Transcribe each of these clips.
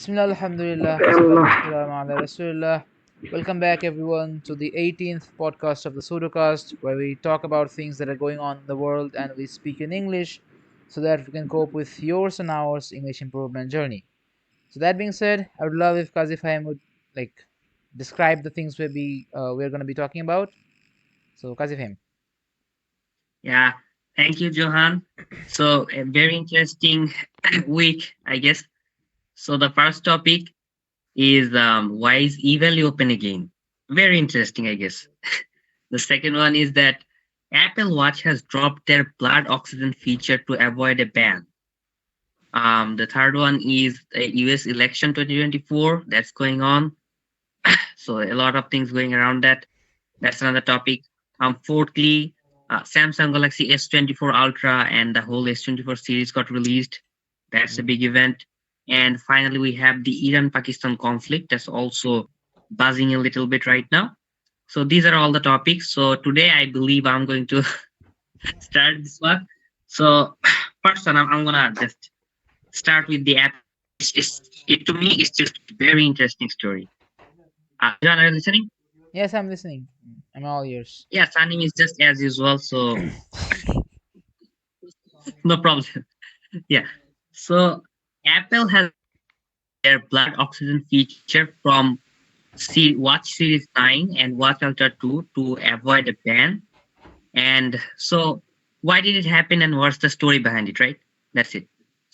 Bismillah, alhamdulillah, wassalatu wassalamu ala rasulillah. Welcome back, everyone, to the 18th podcast of the Pseudocast, where we talk about things that are going on in the world and we speak in English so that we can cope with yours and ours English improvement journey. So, that being said, I would love if Kazi Fahim would like describe the things we're going to be talking about. So, Kazi Fahim. Yeah, thank you, Johan. So, a very interesting week, I guess. So, the first topic is why is Evaly open again? Very interesting, I guess. The second one is that Apple Watch has dropped their blood oxygen feature to avoid a ban. The third one is the US election 2024 that's going on. So, a lot of things going around that. That's another topic. Fourthly, Samsung Galaxy S24 Ultra and the whole S24 series got released. That's a big event. And finally, we have the Iran-Pakistan conflict that's also buzzing a little bit right now. So these are all the topics. So today, I believe I'm going to start this one. So first one, I'm gonna just start with the app. To me, it's just a very interesting story. John, are you listening? Yes, I'm listening. I'm all ears. Yeah, Sunny is just as usual. So no problem. Yeah. So Apple has their blood oxygen feature from Watch Series 9 and Watch Ultra 2 to avoid a ban. And so, why did it happen and what's the story behind it, right? That's it.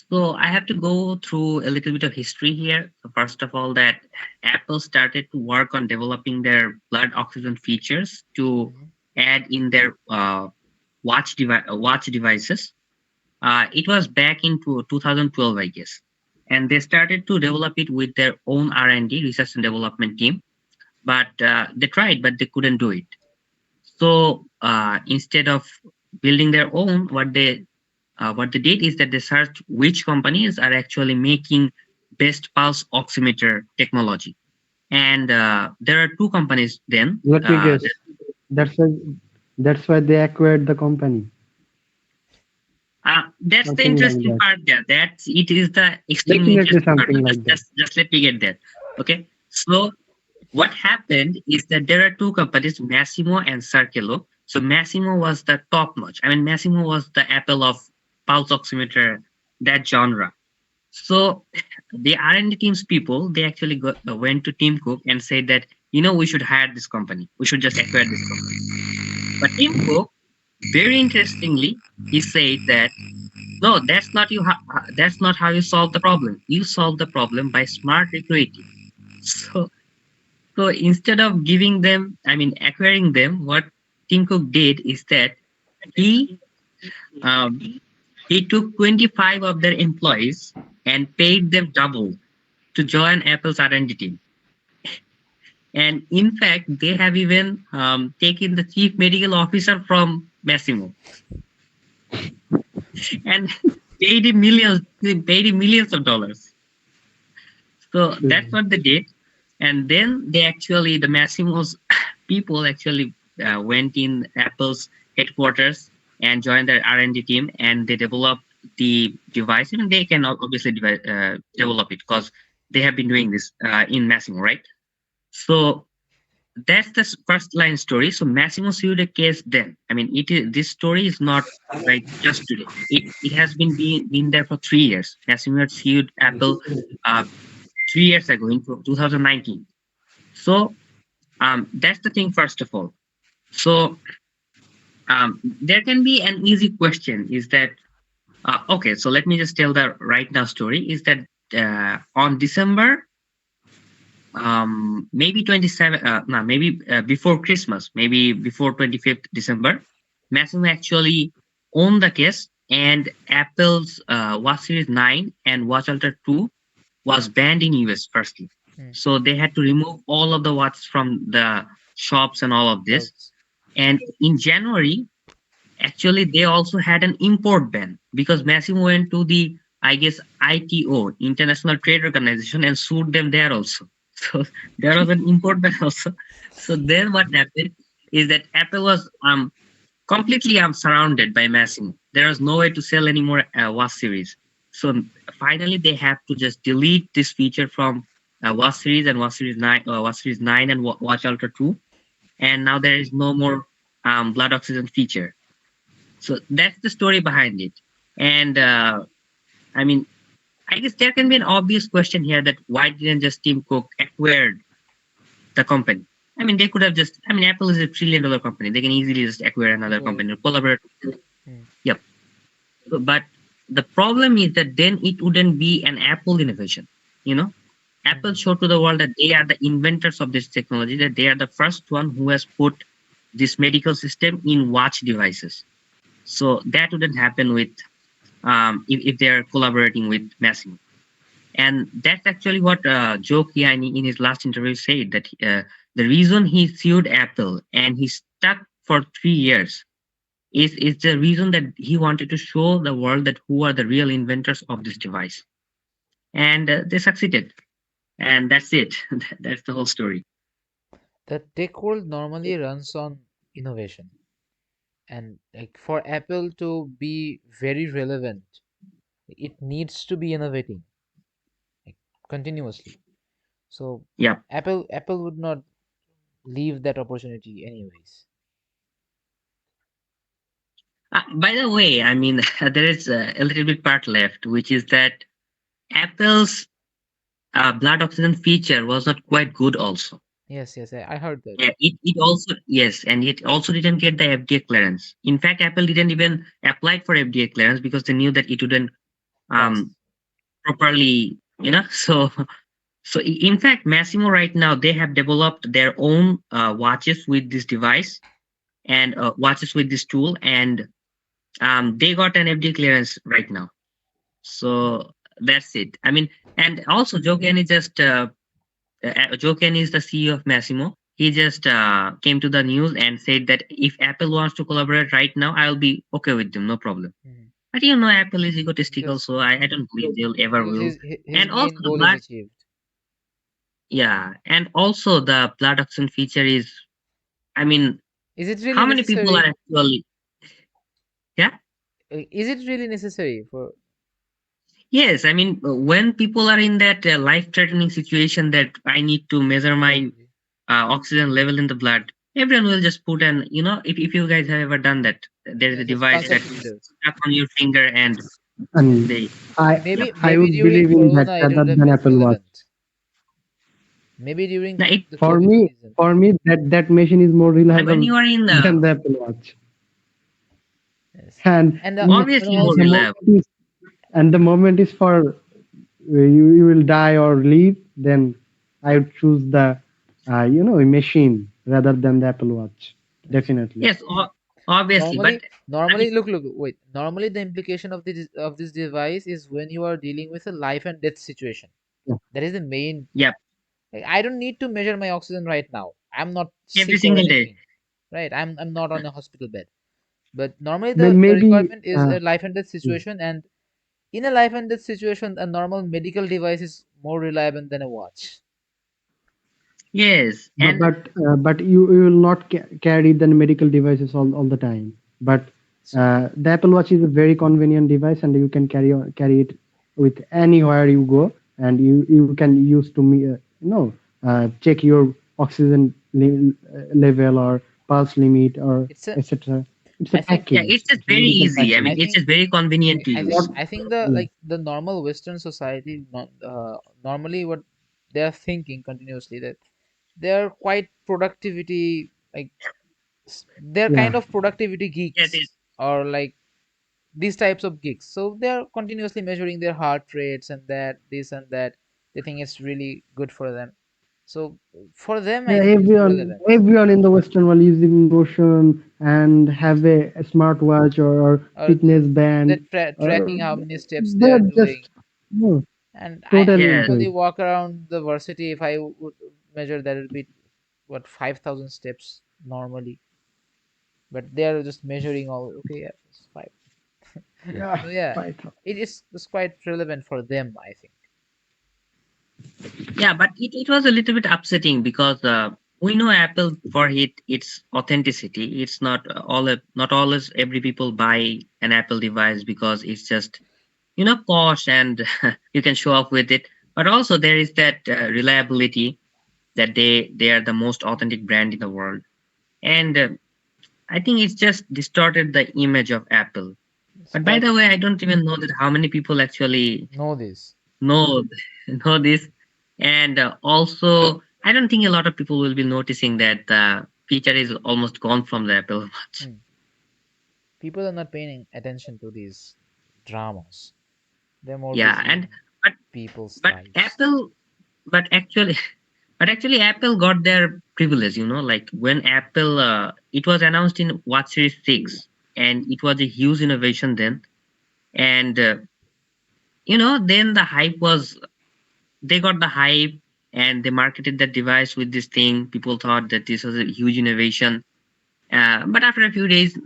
So, I have to go through a little bit of history here. So, first of all, that Apple started to work on developing their blood oxygen features to add in their watch devices. It was back in 2012, I guess, and they started to develop it with their own R&D, research and development team. But they tried, but they couldn't do it. So instead of building their own, what they did is that they searched which companies are actually making best pulse oximeter technology, and there are two companies then. Let me guess. That's why that's why they acquired the company. That's the Something like interesting that. part there. That's it is the extremely Definitely interesting part. something But like that. just let me get there. Okay. So what happened is that there are two companies, Massimo and Circelo. So Massimo was the top notch. I mean, Massimo was the Apple of pulse oximeter, that genre. So the R&D team's people, they actually went to Tim Cook and said that, we should hire this company. We should just acquire this company. But Tim Cook, very interestingly, he said that no, that's not how you solve the problem. You solve the problem by smart recruiting. So, so instead of acquiring them, what Tim Cook did is that he um, he took 25 of their employees and paid them double to join Apple's R&D team. And in fact, they have even taken the chief medical officer from Massimo and paid him millions of dollars. So that's what they did. And then the Massimo's people actually went in Apple's headquarters and joined their R&D team, and they developed the device. And they can obviously develop it because they have been doing this in Massimo, right? So that's the first line story. So Massimo sued a case then. I mean, this story is not like just today. It has been there for 3 years. Massimo had sued Apple 3 years ago in 2019. So that's the thing. First of all, so there can be an easy question: is that okay? So let me just tell the right now story. Is that on December maybe 27 no maybe before Christmas, maybe before 25th December, Massimo actually owned the case, and Apple's Watch Series 9 and Watch Ultra 2 was banned in US firstly. So they had to remove all of the watches from the shops and all of this. And in January, actually they also had an import ban because Massimo went to the, I guess, ITO, International Trade Organization, and sued them there also. So there was an import ban also. So then what happened is that Apple was completely surrounded by Massimo. There was no way to sell any more watch series. So finally, they have to just delete this feature from Watch Series and Watch Series 9 and Watch Ultra 2, and now there is no more blood oxygen feature. So that's the story behind it. And I mean, I guess there can be an obvious question here that why didn't just Tim Cook acquire the company? I mean, they could have just. I mean, Apple is $1 trillion company. They can easily just acquire another Right. company or collaborate. Hmm. Yep. But the problem is that then it wouldn't be an Apple innovation. You know, Apple Hmm. showed to the world that they are the inventors of this technology. That they are the first one who has put this medical system in watch devices. So that wouldn't happen with if they are collaborating with Massimo. And that's actually what Joe Kiani in his last interview said that the reason he sued Apple and he stuck for 3 years is the reason that he wanted to show the world that who are the real inventors of this device. And they succeeded. And that's it. That's the whole story. The tech world normally runs on innovation, and like for Apple to be very relevant, it needs to be innovating like continuously. So Yeah. Apple would not leave that opportunity anyways. By the way, I mean, there is a little bit part left, which is that Apple's blood oxygen feature was not quite good also. Yes, yes, I heard that. Yeah, it also, yes, and it also didn't get the FDA clearance. In fact, Apple didn't even apply for FDA clearance because they knew that it wouldn't Pass. um properly, you know. So in fact, Massimo right now they have developed their own watches with this device and watches with this tool, and they got an FDA clearance right now. Hmm. So that's it. I mean, and also Joe Kenny just Joe Kenny is the CEO of Massimo. He just came to the news and said that if Apple wants to collaborate right now, I'll be okay with them, no problem. Hmm. But you know, Apple is egotistical, Because so I don't believe they'll ever because will. his And also main the goal is blood, achieved. yeah, and also the blood oxygen feature is, I mean, Is it really how many people are necessary? actually, yeah? Is it really necessary for Yes, I mean, when people are in that life-threatening situation that I need to measure my exactly? oxygen level in the blood, everyone will just put an, you know, if you guys have ever done that, there is a Yes, yes, device that is concentrator. stuck on your finger and And they, I yep. I Maybe would during believe in that Corona it rather would have than been Apple Watch. relevant. Maybe during Now, the For COVID me, season. that machine is more when reliable you are in the, than the Apple Watch. Yes, And and and obviously more the also moment reliable. is the moment is for you will die or leave, then I would choose the machine rather than the Apple Watch. yes. Definitely. Yes, obviously, but I mean, Normally, wait. Normally, the implication of this device is when you are dealing with a life and death situation. Yeah. That is the main. yep, Like, I don't need to measure my oxygen right now. I'm not every sick or single day. anything, right? I'm not on a hospital bed. But normally, the Maybe requirement is a life and death situation, and in a life and death situation, a normal medical device is more reliable than a watch. Yes, and but you will not carry the medical devices all the time. But So the Apple Watch is a very convenient device, and you can carry it with anywhere you go, and you can use to me check your oxygen level or pulse limit or it's a. etc. It's a I think yeah, package. it's just It's a very medical easy. I package. mean, I it's think just very convenient to What? use. I think the Yeah, like the normal Western society normally what they are thinking continuously that they are quite productivity like they're yeah. kind of productivity Yeah, it is. geeks or like these types of geeks. So they are continuously measuring their heart rates and that this and that. They think it's really good for them. So for them, I Yeah, think it's everyone, relevant. everyone in the Western world using Notion and have a smartwatch or Or fitness band. tracking Or how many steps they are they're just doing. no, And I totally Yes. into normally it. walk around the varsity. If I would measure, that would be what 5,000 steps normally. But they are just measuring all. Okay, yeah, it's five. Yeah, So yeah, Python. it's quite relevant for them, I think. Yeah, but it was a little bit upsetting because we know Apple for its authenticity. It's not not always every people buy an Apple device because it's just posh and you can show off with it. But also there is that reliability that they are the most authentic brand in the world. And I think it's just distorted the image of Apple. It's But by quite the way, I don't even know that how many people actually know this. know know this. And also, I don't think a lot of people will be noticing that the feature is almost gone from the Apple Watch. Hmm. People are not paying attention to these dramas. They're more Yeah, busy and in but people's but lives. Apple, but actually, but actually, Apple got their privilege. Like when Apple, it was announced in Watch Series 6, and it was a huge innovation then. And then the hype was they got the hype and they marketed the device with this thing. People thought that this was a huge innovation. But after a few days,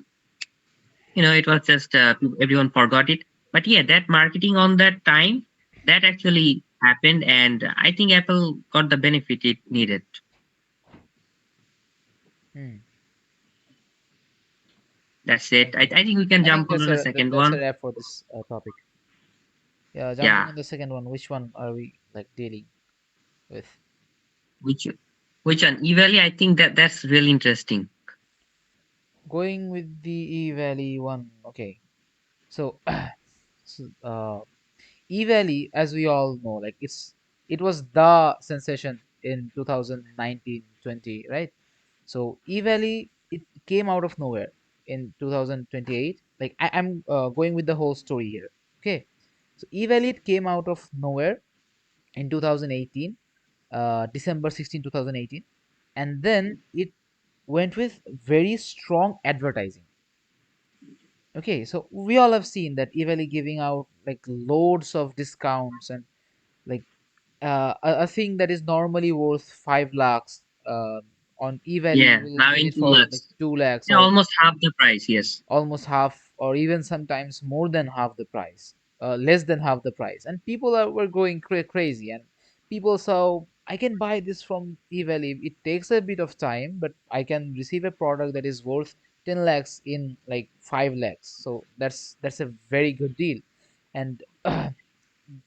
it was just everyone forgot it. But yeah, that marketing on that time, that actually happened, and I think Apple got the benefit it needed. Hmm. That's it. I, Okay. I think we can I think jump on to the second that's a one. wrap for this topic. Yeah, jumping Yeah, on the second one. Which one are we like dealing with? which which one? Evaly. I think that's really interesting. Going with the Evaly one. Okay. So, Evaly, as we all know, like it was the sensation in 2019, 20, right? So Evaly, it came out of nowhere in 2028. Like I'm going with the whole story here. Okay. So Evaly, it came out of nowhere in 2018, December 16, 2018, and then it went with very strong advertising. Okay, so we all have seen that Evely giving out like loads of discounts and like a thing that is normally worth 5 lakhs on Evely you Yeah, will now get in it two for like lakhs. 2 lakhs Yeah, or almost half the price. Yes. almost half or even sometimes more than half the price, less than half the price, and people were going crazy, and people saw I can buy this from Evely. It takes a bit of time, but I can receive a product that is worth 10 lakhs in like 5 lakhs, so that's a very good deal. And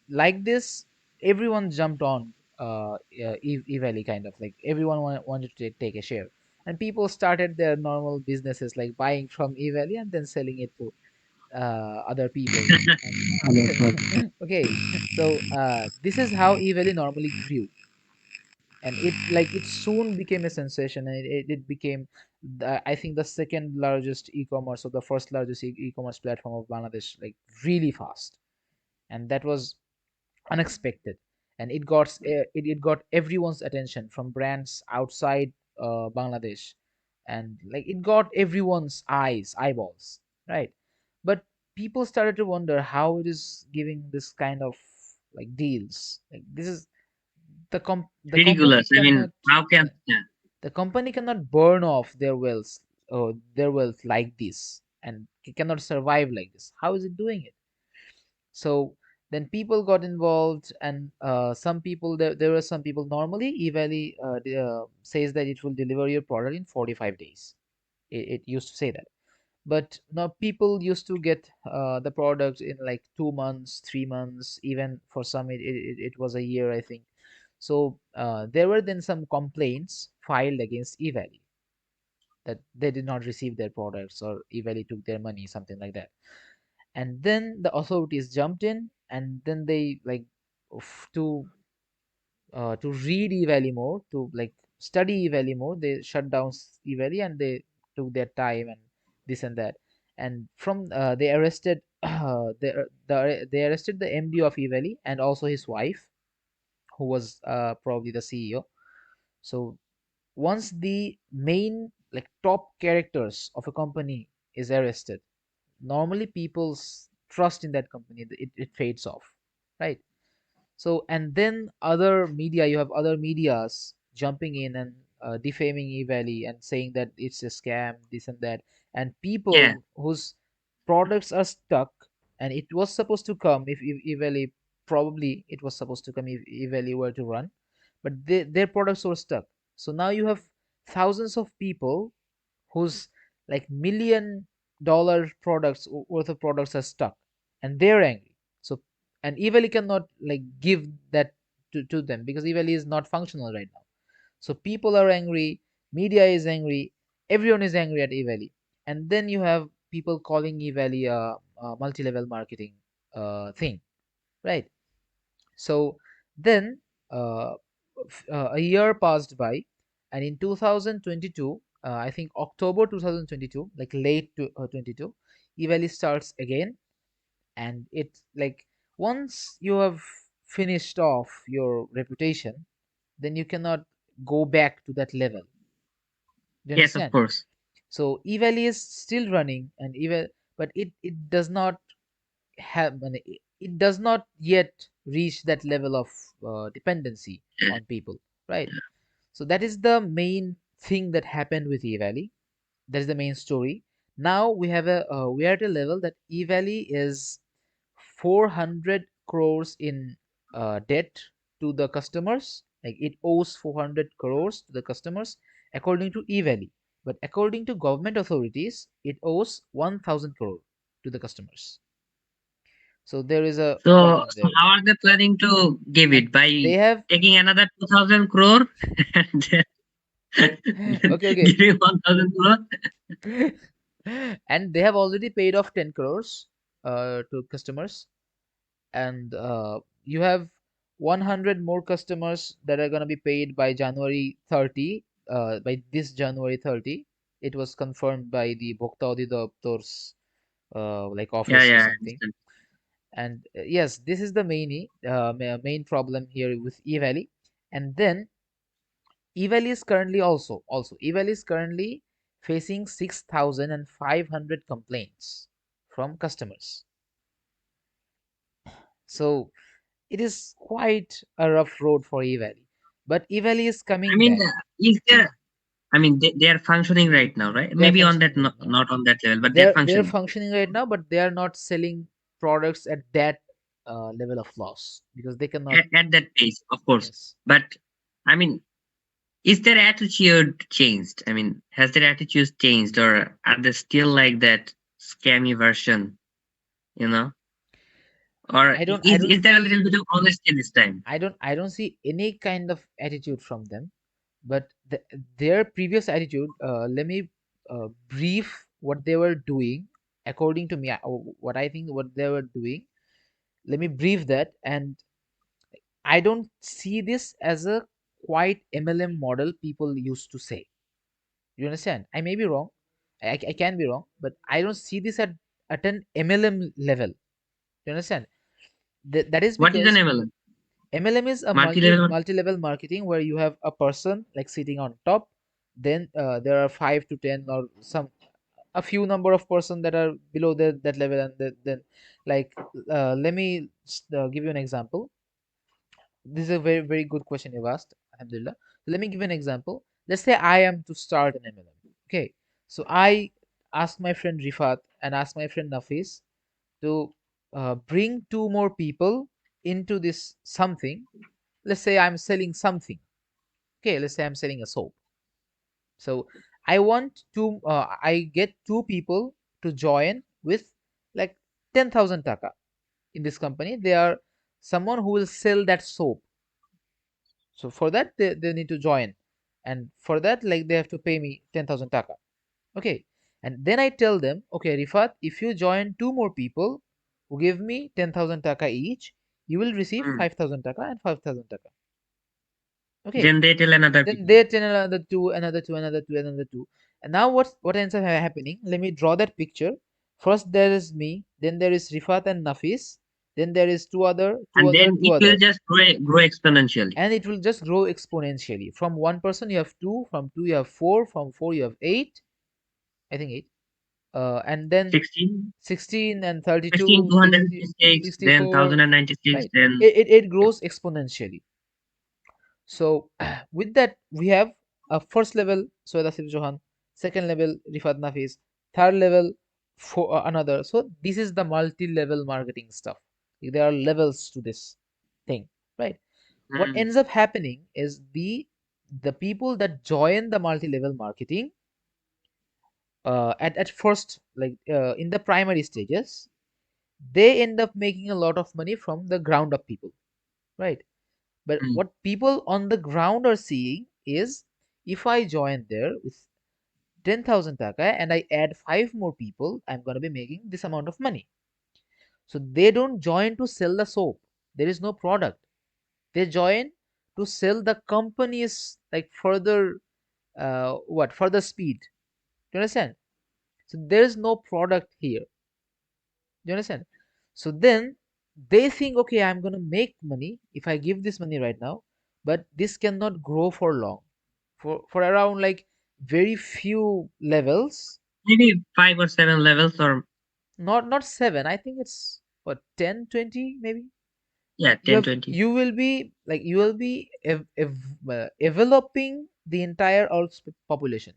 like this, everyone jumped on Evely, kind of like everyone wanted to take a share, and people started their normal businesses like buying from Evely and then selling it to other people. And Other person. okay, so this is how Evely normally grew, and it soon became a sensation, and it became I think the second largest e-commerce or the first largest e-commerce platform of Bangladesh, like really fast, and that was unexpected, and it got everyone's attention from brands outside Bangladesh, and like it got everyone's eyeballs, right? But people started to wonder how it is giving this kind of like deals. Like this is the company Ridiculous. I cannot, mean, how yeah, can yeah, the company cannot burn off their wealth like this, and it cannot survive like this. How is it doing it? So then people got involved, and some people there were some people. Normally Evally says that it will deliver your product in 45 days. It used to say that, but now people used to get the product in like 2 months, 3 months, even for some it was a year, I think. So there were then some complaints filed against Evally that they did not receive their products or Evally took their money, something like that. And then the authorities jumped in, and then they like to read Evaly more, to like study Evaly more, they shut down Evaly, and they took their time and this and that. And from they arrested they arrested the MD of Evaly and also his wife, who was probably the CEO. So once the main like top characters of a company is arrested, normally people's trust in that company, it fades off, right? So and then other media, you have other medias jumping in and defaming Evally and saying that it's a scam, this and that, and yeah, people whose products are stuck, and it was supposed to come if Evally, probably it was supposed to come if Evally were to run, but their products were stuck. So now you have thousands of people whose like $1 million products worth of products are stuck, and they're angry. So and Evaly cannot like give that to them because Evaly is not functional right now. So people are angry, media is angry, everyone is angry at Evaly, and then you have people calling Evaly a multi-level marketing thing, right? So then uh, a year passed by, and in 2022, I think October 2022, like late to 22, Evaly starts again, and it's like once you have finished off your reputation, then you cannot go back to that level. Do you Yes, of understand? course. So Evaly is still running, and even but it does not have it does not yet reach that level of dependency on people, right? So that is the main thing that happened with Evaly. That is the main story. Now we are at a level that Evaly is 400 crores in debt to the customers. Like it owes 400 crores to the customers according to Evaly, but according to government authorities, it owes 1,000 crore to the customers. So there is a So, problem so there, how are they planning to give and it? By they have taking another 2,000 crore and then okay, okay. giving 1,000 crore? And they have already paid off 10 crores to customers, and you have 100 more customers that are going to be paid by January 30, by this January 30. It was confirmed by the Bhokta Adhidaptar's like Yeah, office or yeah, I something. understand. And yes, this is the main problem here with Evaly. And then Evaly is currently also Evaly is currently facing 6,500 complaints from customers. So it is quite a rough road for Evaly, but Evaly is I coming mean, back. is there? I mean, they are functioning right now, right? They are Maybe on functioning that, right not, now. not on that level, but they're They're functioning. functioning right now, but they are not selling products at that level of loss because they cannot. At that pace, of course. Yes, But I mean, is their attitude changed? I mean, has their attitude changed, or are they still like that scammy version? You know, or I don't is there a see little bit of honesty this time? I don't see any kind of attitude from them, but their previous attitude. Let me brief what they were doing according to me. What I think what they were doing. Let me brief that, and I don't see this as a quite MLM model people used to say. You understand? I may be wrong. I can be wrong, but I don't see this at an MLM level. You understand? That is What is an because MLM? MLM is a Multi-level. multi-level marketing where you have a person like sitting on top. Then there are 5 to 10 or some a few number of person that are below that level, and then like let me give you an example. This is a very good question you've asked. Alhamdulillah. So let me give you an example. Let's say I am to start an MLM. Okay. So I ask my friend Rifat and ask my friend Nafis to bring two more people into this something. Let's say I'm selling something. Okay. Let's say I'm selling a soap. So I get two people to join with like 10,000 taka in this company. They are someone who will sell that soap. So for that they need to join, and for that like they have to pay me 10,000 taka. Okay, and then I tell them, okay, Rifat, if you join two more people who give me 10,000 taka each, you will receive Hmm. 5,000 taka and 5,000 taka. Okay, Then they tell another then people. they tell another two, another two, another two, another two, and now what ends up happening? Let me draw that picture. First there is me, then there is Rifat and Nafis, then there is two And other, then two it will other, just grow exponentially. and it will just grow exponentially. From one person you have two, from two you have four, from four you have eight, I think eight, and then 16, 16 and 16, 32, 60, 256, then 64, 1,096, right? then It grows exponentially. So with that we have a first level Soeda Asif Johan, second level Rifat Nafis, third level for another. So this is the multi-level marketing stuff. There are levels to this thing, right? What mm, ends up happening is the people that join the multi-level marketing at first, like in the primary stages, they end up making a lot of money from the ground up people, right? But Mm. what people on the ground are seeing is, if I join there with 10,000 taka and I add 5 more people, I'm going to be making this amount of money. So they don't join to sell the soap. There is no product. They join to sell the company's like further further speed. Do you understand? So there is no product here. Do you understand? So then they think, okay, I'm gonna make money if I give this money right now, but this cannot grow for long. For around like very few levels, Maybe 5 or 7 levels, or not seven. I think it's what 10, 20 maybe. yeah, You 10, have 20. you will be like you will be developing the entire Earth's population,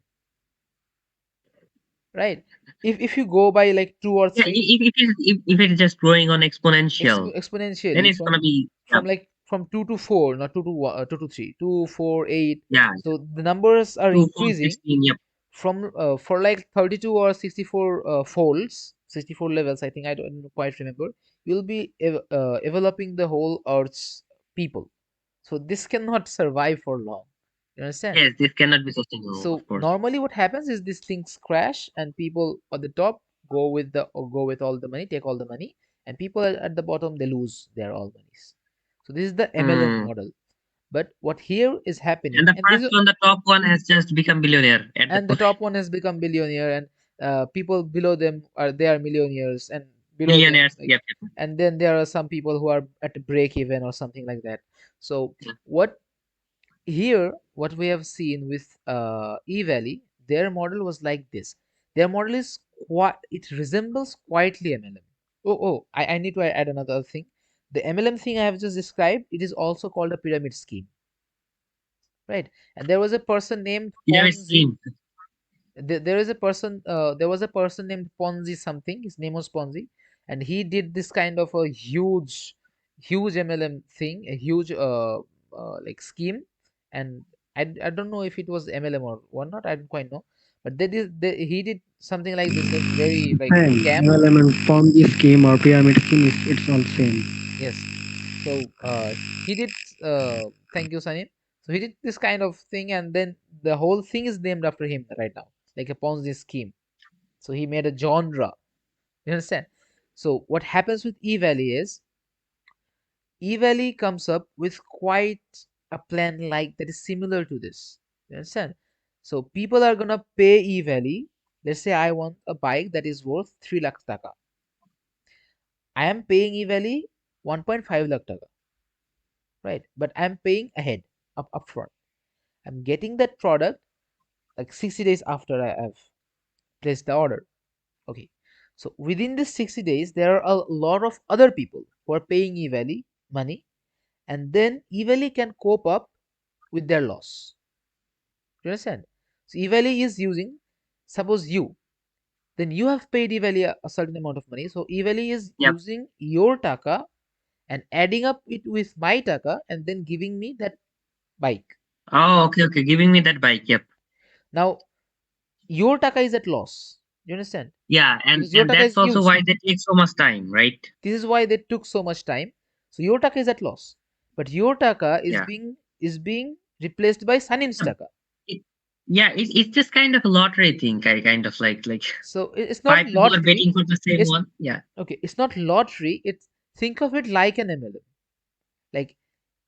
right? If you go by like two or Yeah, three if it's just growing on exponential, then exponentially it's gonna be, yeah, from 2 to 4, not 2 to 2 to 3, 2 4 8. yeah, So the numbers are 2, 4, increasing 16. Yep. from for like 32 or 64 folds, 64 levels, I think. I don't quite remember. You'll be developing the whole Earth's people. So this cannot survive for long. You understand? Yes, this cannot be sustainable, So of course. normally what happens is these things crash and people at the top go with all the money, take all the money, and people at the bottom, they lose their all monies. So this is the MLM Mm. model. But what here is And happening, the first one, the top one, has just become billionaire at the and the point. top one has become billionaire, and people below them are, they are millionaires, and below them Millionaires. like, Yep. Yep. and then there are some people who are at break even or something like that. So Yep. what here what we have seen with eValley, their model was like this. Their model is quite, it resembles quietly MLM. I need to add another thing. The MLM thing I have just described, it is also called a pyramid scheme, right? And there was a person named Pyramid Ponzi. scheme. There is a person, there was a person named Ponzi something, his name was Ponzi, and he did this kind of a huge MLM thing, a huge like scheme. And I don't know if it was MLM or not, I don't quite know. But he did something like this, like very like Same. scam. MLM and Ponzi scheme or pyramid scheme is it's all same. Yes. So he did thank you, Sunny. So he did this kind of thing, and then the whole thing is named after him right now, like a Ponzi scheme. So he made a genre. You understand? So what happens with eValley is, eValley comes up with quite a plan like that is similar to this. You understand? So people are gonna pay eValley. Let's say I want a bike that is worth 3 lakh taka. I am paying eValley 1.5 lakh taka, right? But I'm paying ahead, upfront. I'm getting that product like 60 days after I have placed the order. Okay. So within this 60 days, there are a lot of other people who are paying eValley money, and then eValley can cope up with their loss. Do you understand? So eValley is using, suppose you, then you have paid eValley a certain amount of money. So eValley is Yep. using your taka and adding up it with my taka and then giving me that bike. Oh, okay, okay. Giving me that bike. Yep. Now your taka is at loss. Do you understand? Yeah, and Because your and taka that's is also used. why they take so much time, right? This is why they took so much time. So your taka is at loss, but your taka Yeah. is being replaced by Sanin's Yeah, taka. it, yeah, it's just kind of a lottery thing. I kind of like So it's not five people are lottery. betting for the same It's one. Yeah. okay. It's not lottery. It's, think of it like an MLM. Like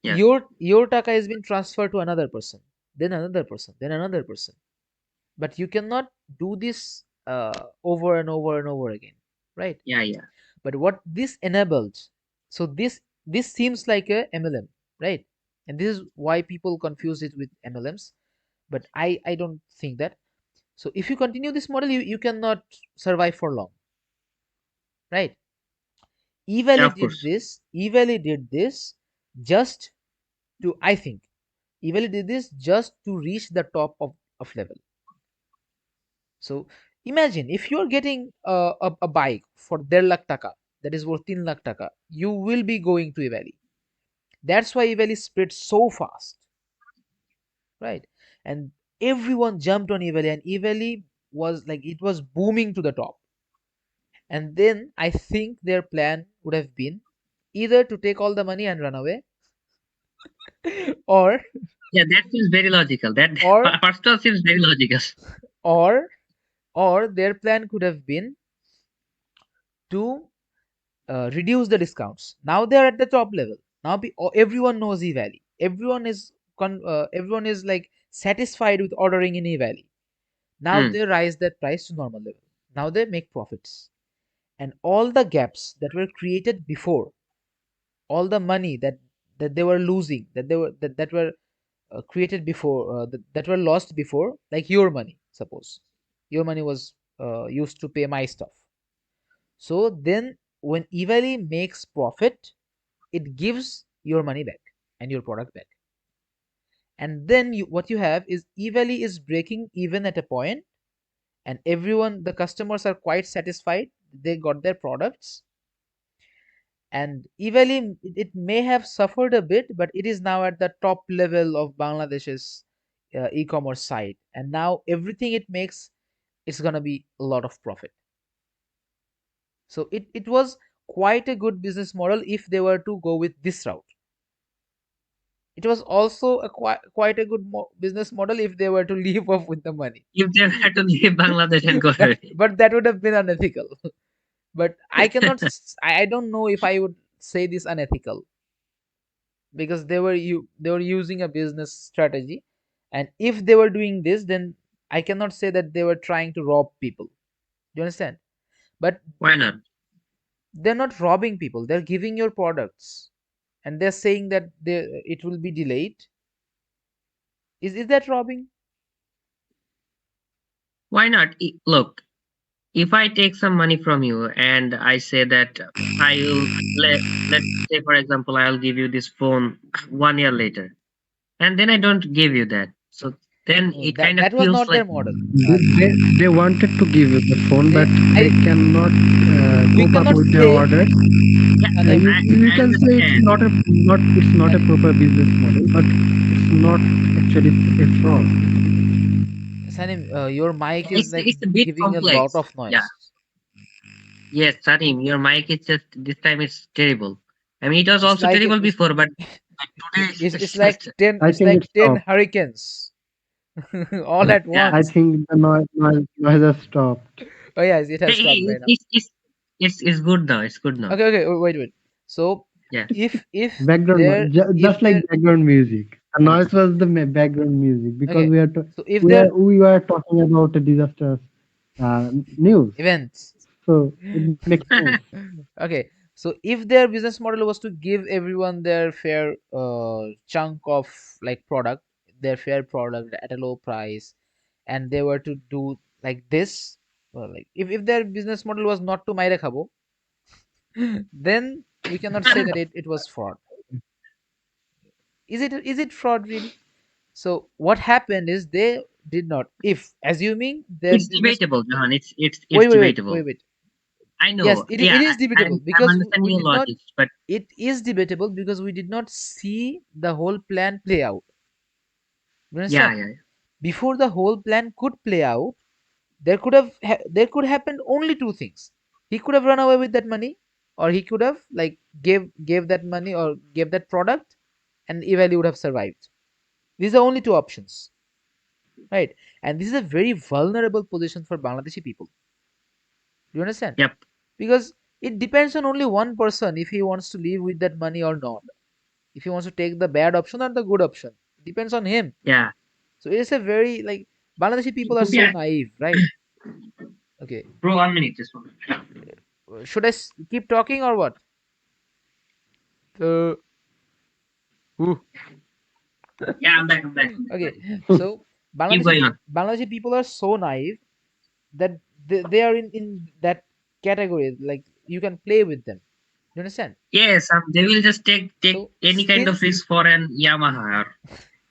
Yeah. your taka has been transferred to another person, then another person, then another person. But you cannot do this over and over and over again, right? Yeah. Yeah. But what this enabled, so this seems like a MLM, right? And this is why people confuse it with MLMs. But I don't think that. So if you continue this model, you cannot survive for long, right? Yeah. Evaly Of did course. this. Evaly did this just to, I think, Evaly did this just to reach the top of level. So imagine if you're getting a bike for 1.5 lakh taka, that is worth 3 lakh taka, you will be going to Evaly. That's why Evaly spread so fast, right? And everyone jumped on Evaly, and Evaly was like, it was booming to the top. And then I think their plan would have been either to take all the money and run away, or Yeah, that seems very logical. That or first one seems very logical. or their plan could have been to reduce the discounts. Now they're at the top level. Now everyone knows Evaly. Everyone is like satisfied with ordering in Evaly. Now Hmm. they rise that price to normal level. Now they make profits, and all the gaps that were created before, all the money that they were losing, that were created before, that were lost before, like your money. Suppose your money was used to pay my stuff. So then, when Evaly makes profit, it gives your money back and your product back. And then what you have is Evaly is breaking even at a point, and everyone, the customers are quite satisfied. They got their products, and Evaly, it may have suffered a bit, but it is now at the top level of Bangladesh's e-commerce site, and now everything it makes, it's gonna be a lot of profit. So it was quite a good business model if they were to go with this route. It was also a quite a good business model if they were to leave off with the money. If they had to leave Bangladesh and go but away. but that would have been unethical. But I cannot I don't know if I would say this unethical, because they were using a business strategy, and if they were doing this, then I cannot say that they were trying to rob people. Do you understand? But Why not? they're not robbing people, they're giving your products, and they're saying that it will be delayed. Is that robbing? Why not? Look, if I take some money from you and I say that I will let's say for example I'll give you this phone 1 year later, and then I don't give you that, so then No, it that kind of that was feels not their like model. They, they, they wanted to give you the phone, but They they I cannot We cope up cannot with their say. order. yeah, Like, You I can say it's understand. not a Salim, proper business model, but it's not actually a fraud. your mic is like It's a bit giving a lot complex. of Yeah. noise. Yes, Sarim, your mic is just this time it's terrible. I mean, it was It's also like terrible it's before, but today it's it's like just 10, I it's think like it 10 stopped. hurricanes all at yeah. I once. think the noise has stopped. Oh yes, it Hey, has stopped hey, right now. it's good now. It's good now. Okay, okay, wait. So Yeah. if Just like there background music. The uh, noise was the background music because okay, we are so if there we were talking about a disaster news, events. so it makes sense. Okay, so if their business model was to give everyone their fair chunk of like product, their fair product at a low price, and they were to do like this, well, like if their business model was not to maire khabo, then we cannot say that it was fraud. Is it fraud really? So what happened is they did not, if assuming their It's business. debatable, Johan. It's Wait, wait, wait, wait, debatable. wait. I Yes, know. it Yeah, is debatable I'm because understanding we your did not. logic, but It is debatable because we did not see the whole plan play out. You yeah, understand? yeah. Before the whole plan could play out, there could happen only two things. He could have run away with that money, or he could have like gave that money or gave that product, and Evaly would have survived. These are only two options, right? And this is a very vulnerable position for Bangladeshi people. Do you understand? Yep. Because it depends on only one person if he wants to live with that money or not. If he wants to take the bad option or the good option, it depends on him. Yeah. So it's a very like Bangladeshi people are so Yeah. naive, right? Okay, Bro, 1 minute, just 1 minute. should I keep talking or what? Uh, Ooh. Yeah, I'm back. I'm back. I'm back. Okay, so Keep going on. Bangladeshi people are so naive that they are in that category. Like you can play with them. You understand? Yes, they will just take So any kind of risk for an Yamaha or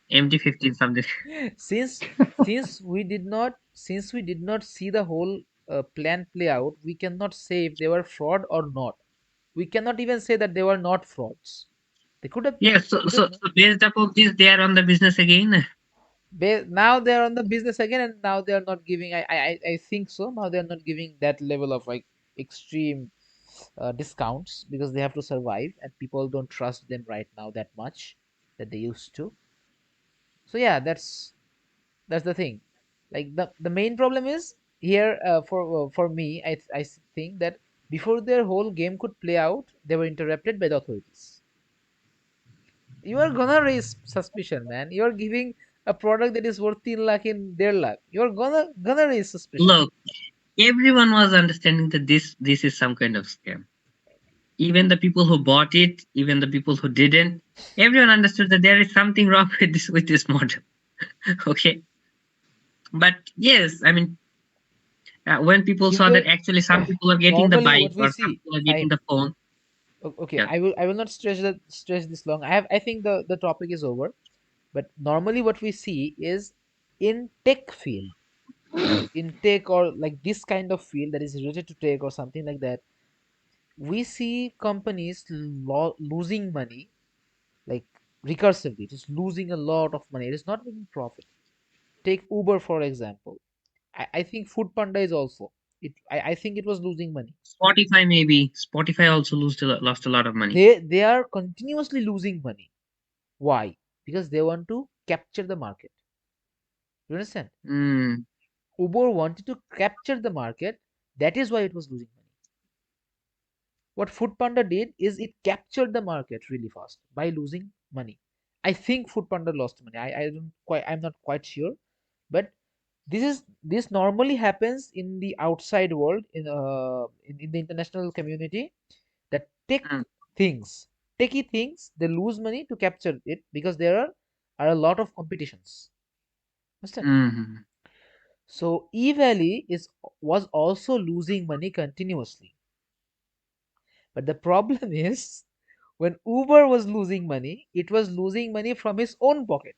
MT-15 something. since since we did not see the whole plan play out, we cannot say if they were fraud or not. We cannot even say that they were not frauds. They could have been. Yes, so We so don't know. so based upon this, they are on the business again. Now they are on the business again, and now they are not giving. I think so. Now they are not giving that level of like. extreme discounts because they have to survive, and people don't trust them right now that much that they used to. So yeah, that's the thing. Like the main problem is here for me. I think that before their whole game could play out, they were interrupted by the authorities. You are gonna raise suspicion, man. You are giving a product that is worth 3 lakh in their lakh. You are gonna raise suspicion. Look, everyone was understanding that this is some kind of scam. Even the people who bought it, even the people who didn't, everyone understood that there is something wrong with this model. Okay, but yes, I mean, when people saw that Because actually some people are getting the normally bike what we or some see, people are getting Fahim, the phone. okay, Yeah. I will not stress this long. I think the topic is over. But normally what we see is in tech field, in tech or like this kind of field that is related to tech or something like that, we see companies losing money like recursively, just losing a lot of money. It is not making profit. Take Uber for example. I think Food Panda is also. I think it was losing money. Spotify, maybe Spotify also lost a lot of money. They are continuously losing money. Why? Because they want to capture the market. You understand? Mm, Uber wanted to capture the market. That is why it was losing money. What Foodpanda did is it captured the market really fast by losing money. I think Foodpanda lost money. I don't quite. I'm not quite sure, but this normally happens in the outside world in the international community. That mm, things, techie things, they lose money to capture it because there are a lot of competitions. Understand? mhm. So eValley is was also losing money continuously. But the problem is when Uber was losing money, it was losing money from his own pocket.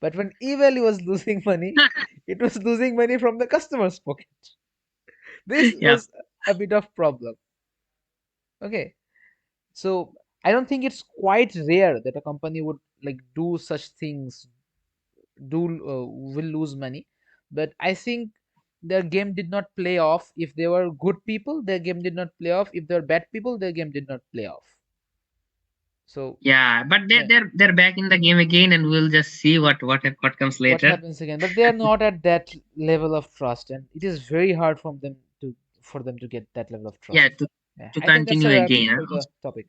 But when eValley was losing money, it was losing money from the customer's pocket. This Yeah, was a bit of problem. Okay. So I don't think it's quite rare that a company would like do such things, do will lose money. But I think their game did not play off. If they were good people, their game did not play off. If they were bad people, their game did not play off. So yeah, but yeah, they're back in the game again, and we'll just see what comes what later. happens again? But they are not at that level of trust, and it is very hard for them to get that level of Yeah, trust. Yeah, to I think that's continue a wrap again. for the topic.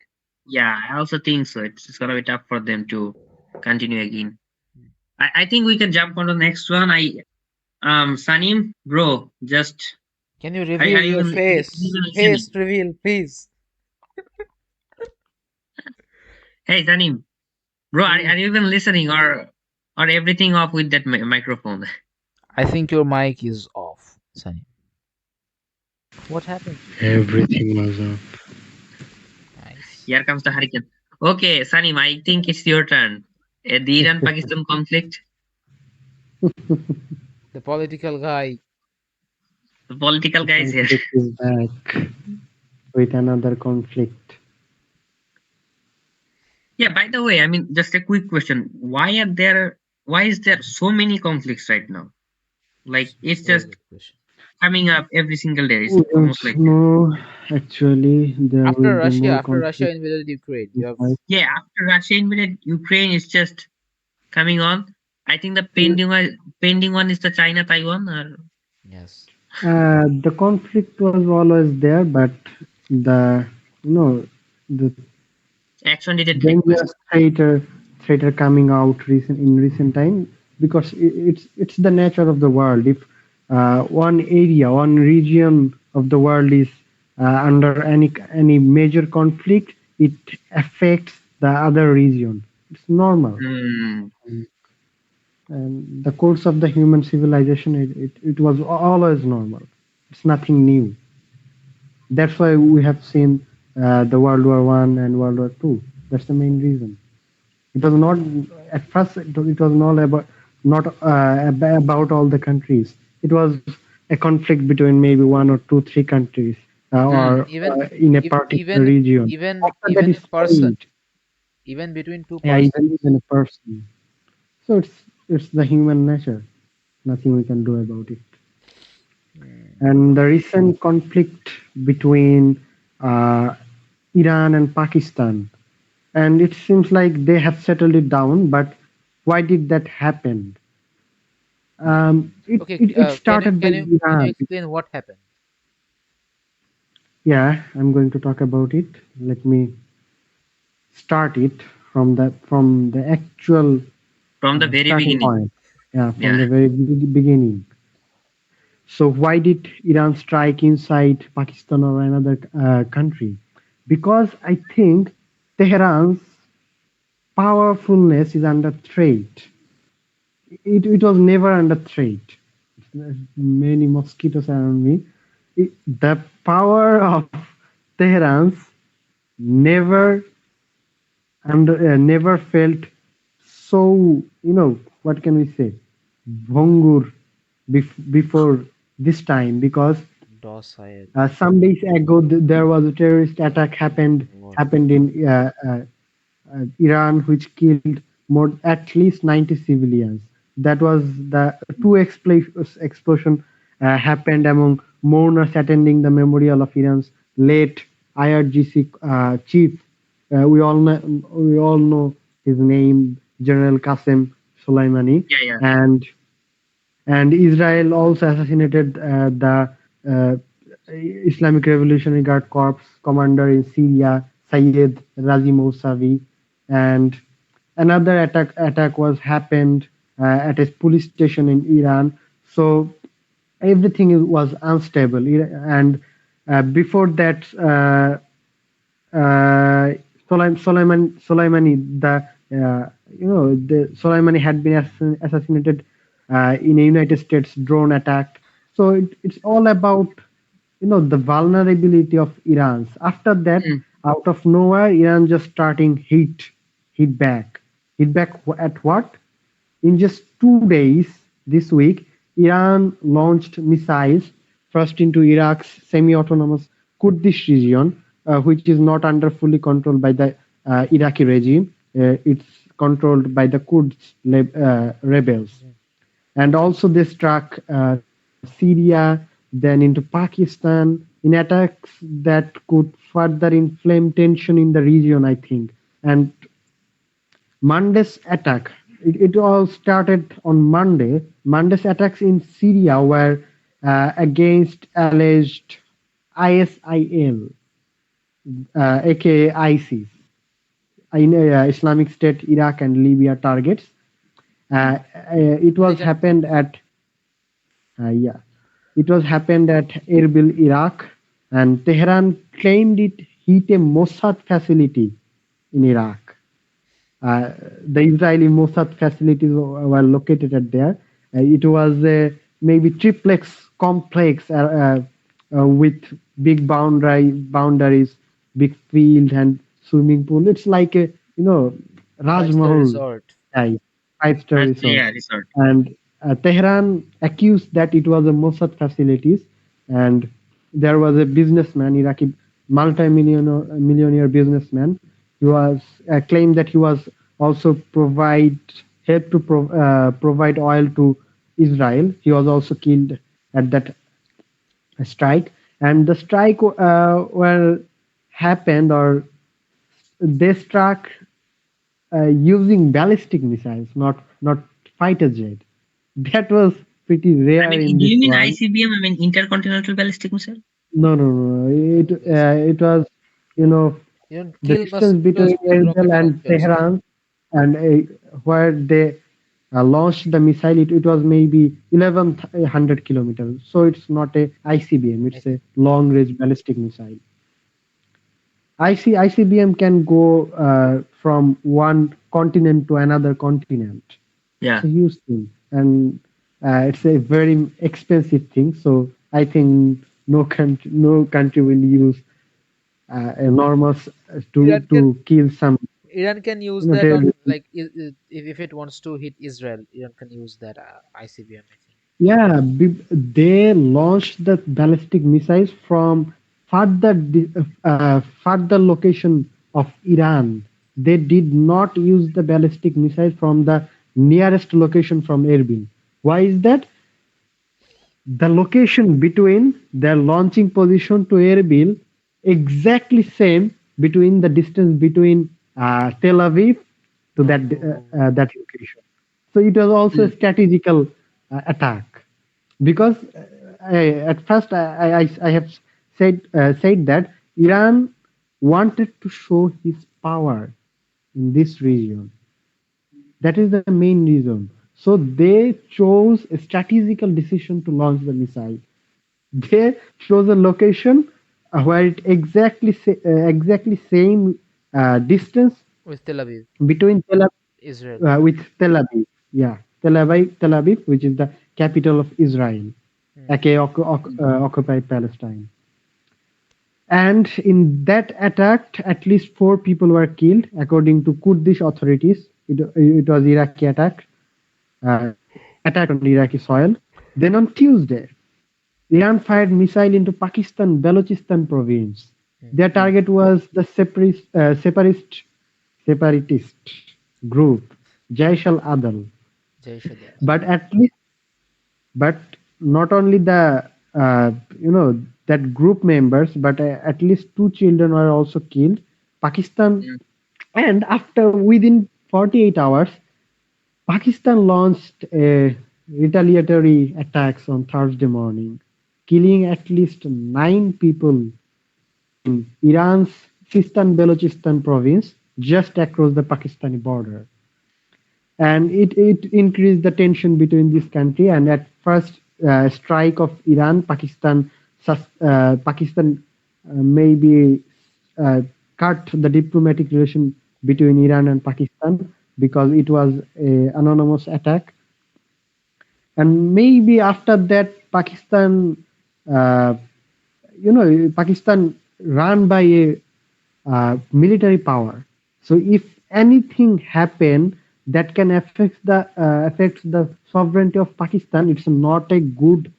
Yeah, I also think so. It's gonna be tough for them to continue again. I think we can jump on the next one. Sanim, bro, just Can you are reveal you your even face? listening? Face reveal, please. Hey, Sanim, bro, Hmm. are you even listening or everything off with that microphone? I think your mic is off, Sunny. What happened to you? Everything was Nice. Here comes the hurricane. Okay, Sanim, I think it's your turn. The Iran-Pakistan conflict, The political guy. the political the guys here. conflict is back with another conflict. Yeah, by the way, I mean, just a quick question. Why is there so many conflicts right now? Like, it's Very just good question. coming up every single day. It's We don't almost like that. know. Actually, there will be more After Russia conflict. invaded Ukraine, you have Yeah, after Russia invaded Ukraine, it's just coming on. I think the pending one is the China Taiwan. Or yes. The conflict was always there, but the the action didn't take place. dangerous threat are coming out in recent time because it's the nature of the world. If one area, one region of the world is under any major conflict, it affects the other region. It's normal. Hmm. And the course of the human civilization, it was always normal. It's nothing new. That's why we have seen the World War I and World War II. That's the main reason. It was not at first. It was not about all the countries. It was a conflict between maybe one or two, three countries, Hmm. or in a particular region. After that, Even it a person, spread. even between two Yeah, persons. even a person. So it's the human nature. Nothing we can do about it. and the recent conflict between uh, Iran and Pakistan. And it seems like they have settled it down, but why did that happen? Okay, It can you started by can you can you Iran. explain what happened? Yeah, I'm going to talk about it. Let me start it from the actual From the very starting beginning. point. Yeah, from Yeah. the very beginning. So why did Iran strike inside Pakistan or another country? Because I think Tehran's powerfulness is under threat. It was never under threat. There's many mosquitoes around me. The power of Tehran's never never felt so, what can we say, bhongur before this time, because Docile. some days ago there was a terrorist attack What? happened in Iran, which killed more at least 90 civilians. That was the explosion happened among mourners attending the memorial of Iran's late IRGC chief. We all know his name, General Qasem Soleimani, Yeah, yeah. and Israel also assassinated the uh, Islamic Revolutionary Guard Corps commander in Syria, Sayed Razi Mousavi, and another attack was happened at a police station in Iran. So everything was unstable, and before that. Uh, Soleimani, the Soleimani had been assassinated in a United States drone attack. So it's all about the vulnerability of Iran. After that, Mm, out of nowhere, Iran just starting hit back at what? In just 2 days this week, Iran launched missiles first into Iraq's semi-autonomous Kurdish region, which is not under fully controlled by the Iraqi regime. It's controlled by the Kurds rebels. Yeah. And also they struck Syria, then into Pakistan in attacks that could further inflame tension in the region, I think. And Monday's attack. It all started on Monday. Monday's attacks in Syria were against alleged ISIL, aka ISIS, in Islamic State, Iraq and Libya targets. It was Like a happened at yeah, it was happened at Erbil, Iraq, and Tehran claimed it hit a Mossad facility in Iraq. Uh, the Israeli Mossad facilities were located at there. It was a maybe triplex complex with big boundaries, big field and swimming pool. It's like a Raj five-star Mahal resort. type 5-star that's, resort, yeah, resort. and Tehran accused that it was a Mossad facilities, and there was a businessman, Iraqi multi-millionaire businessman. He was claimed that he was also help to provide oil to Israel. He was also killed at that strike, and the strike happened, or they struck using ballistic missiles, not fighter jet. That was pretty I rare mean, in do this you mean world. ICBM? I mean, intercontinental ballistic missile? No, no, no. Yes. It was, you know, You don't the kill distance between mosquitoes with Erbil rocket and launchers. Tehran, and where they launched the missile, it was maybe 1100 kilometers. So it's not a ICBM. I It's a see. long range ballistic missile. ICBM can go from one continent to another continent. It's a Yeah. huge thing, and it's a very expensive thing. So I think no country will use enormous to Iran can kill some Iran can use that on terrorists. like if it wants to hit Israel, Iran can use that ICBM. I think. Yeah, they launched the ballistic missiles from further location of Iran. They did not use the ballistic missiles from the nearest location from Erbil. Why is that? the location between their launching position to Erbil exactly same between the distance between Tel Aviv to Oh, that location. So it was also a Mm. strategical attack because at first I have said that Iran wanted to show his power in this region. That is the main reason. So they chose a strategical decision to launch the missile. They chose a location where it exactly same distance with Tel Aviv, between Israel. with Tel Aviv. Yeah, Tel Aviv, which is the capital of Israel, Hmm. aka occupied Palestine. And in that attack, at least 4 people were killed, according to Kurdish authorities. It was Iraqi uh, attack on Iraqi soil. Then on Tuesday, Iran fired missile into Pakistan Balochistan province. Hmm. Their Mm. target was the separatist group Jaish al-Adal. Jai Shadal. But at least, but not only the uh, you know that group members, but at least 2 children were also killed. Pakistan, Mm. and after within 48 hours, Pakistan launched a retaliatory attacks on Thursday morning, killing at least 9 people in Iran's Sistan Balochistan province, just across the Pakistani border. And it increased the tension between this country. And at first strike of Iran, Pakistan maybe uh, cut the diplomatic relation between Iran and Pakistan because it was a anonymous attack. And maybe after that, uh, Pakistan run by a military power. So if anything happen that can affect the sovereignty of Pakistan, it's not a good.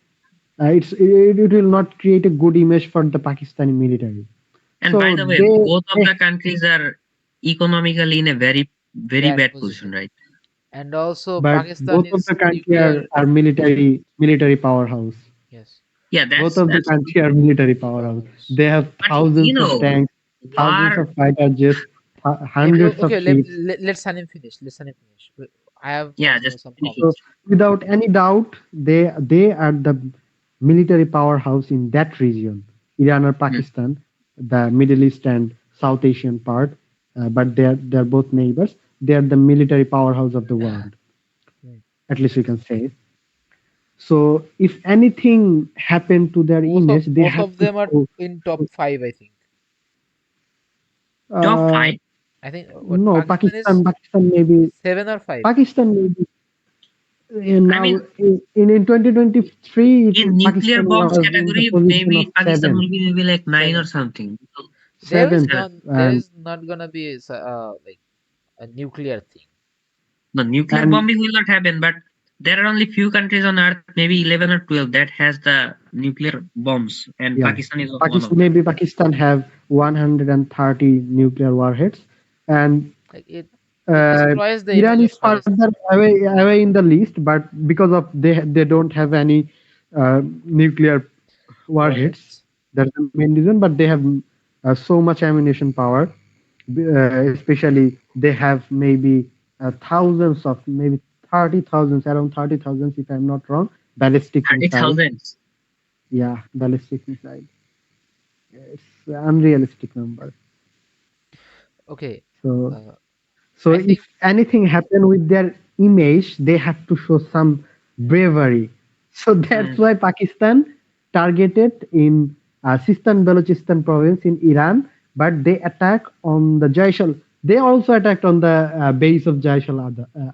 It will not create a good image for the Pakistani military. And by So the way, both of the countries are economically in a very Bad bad position, position. right? And also, but Pakistan both of is the country nuclear. are military powerhouse. Yes, Yeah, Both that's of the country are absolutely. military powerhouse. powerhouse. They have But thousands of tanks, thousands war. of fighter jets, Yeah, hundreds of okay, let, ships. let, let's Sanim finish. Let Sanim finish. I have Yeah, also just some finish So it. comments. without any doubt, they are the military powerhouse in that region, Iran or Mm. Pakistan, the Middle East and South Asian part. But they're both neighbors. They are the military powerhouse of the world. Hmm. At least we can say. So if anything happened to their image, they Both have of to them are show. in top five, I think. Top Uh, five. I think what no, Pakistan is Pakistan maybe seven or five. Pakistan maybe I now mean, in 2023 in nuclear Pakistan bombs was in the category, position of maybe Pakistan will seventh. be maybe like nine or Seven. something. Seventh. There is not gonna be like a nuclear thing. The nuclear And bombing will not happen, but there are only few countries on earth, maybe 11 or 12, that has the nuclear bombs, and yeah, Pakistan is one of Pakistan them. maybe Pakistan have 130 nuclear warheads, and Like it destroys the image Iran of is further Pakistan. away in the list, but because of they don't have any nuclear warheads. Warheads. That's the main reason. But they have so much ammunition power. Especially they have maybe thousands of maybe 30,000, around 30,000 if I'm not wrong, ballistic missile. 30,000. Yeah, ballistic missile. It's an unrealistic number. Okay. So Uh, so I if think anything happen with their image, they have to show some bravery. So that's Mm. why Pakistan targeted in Sistan Balochistan province in Iran, but they attack on the Jaishal. They also attacked on the base of Jaishal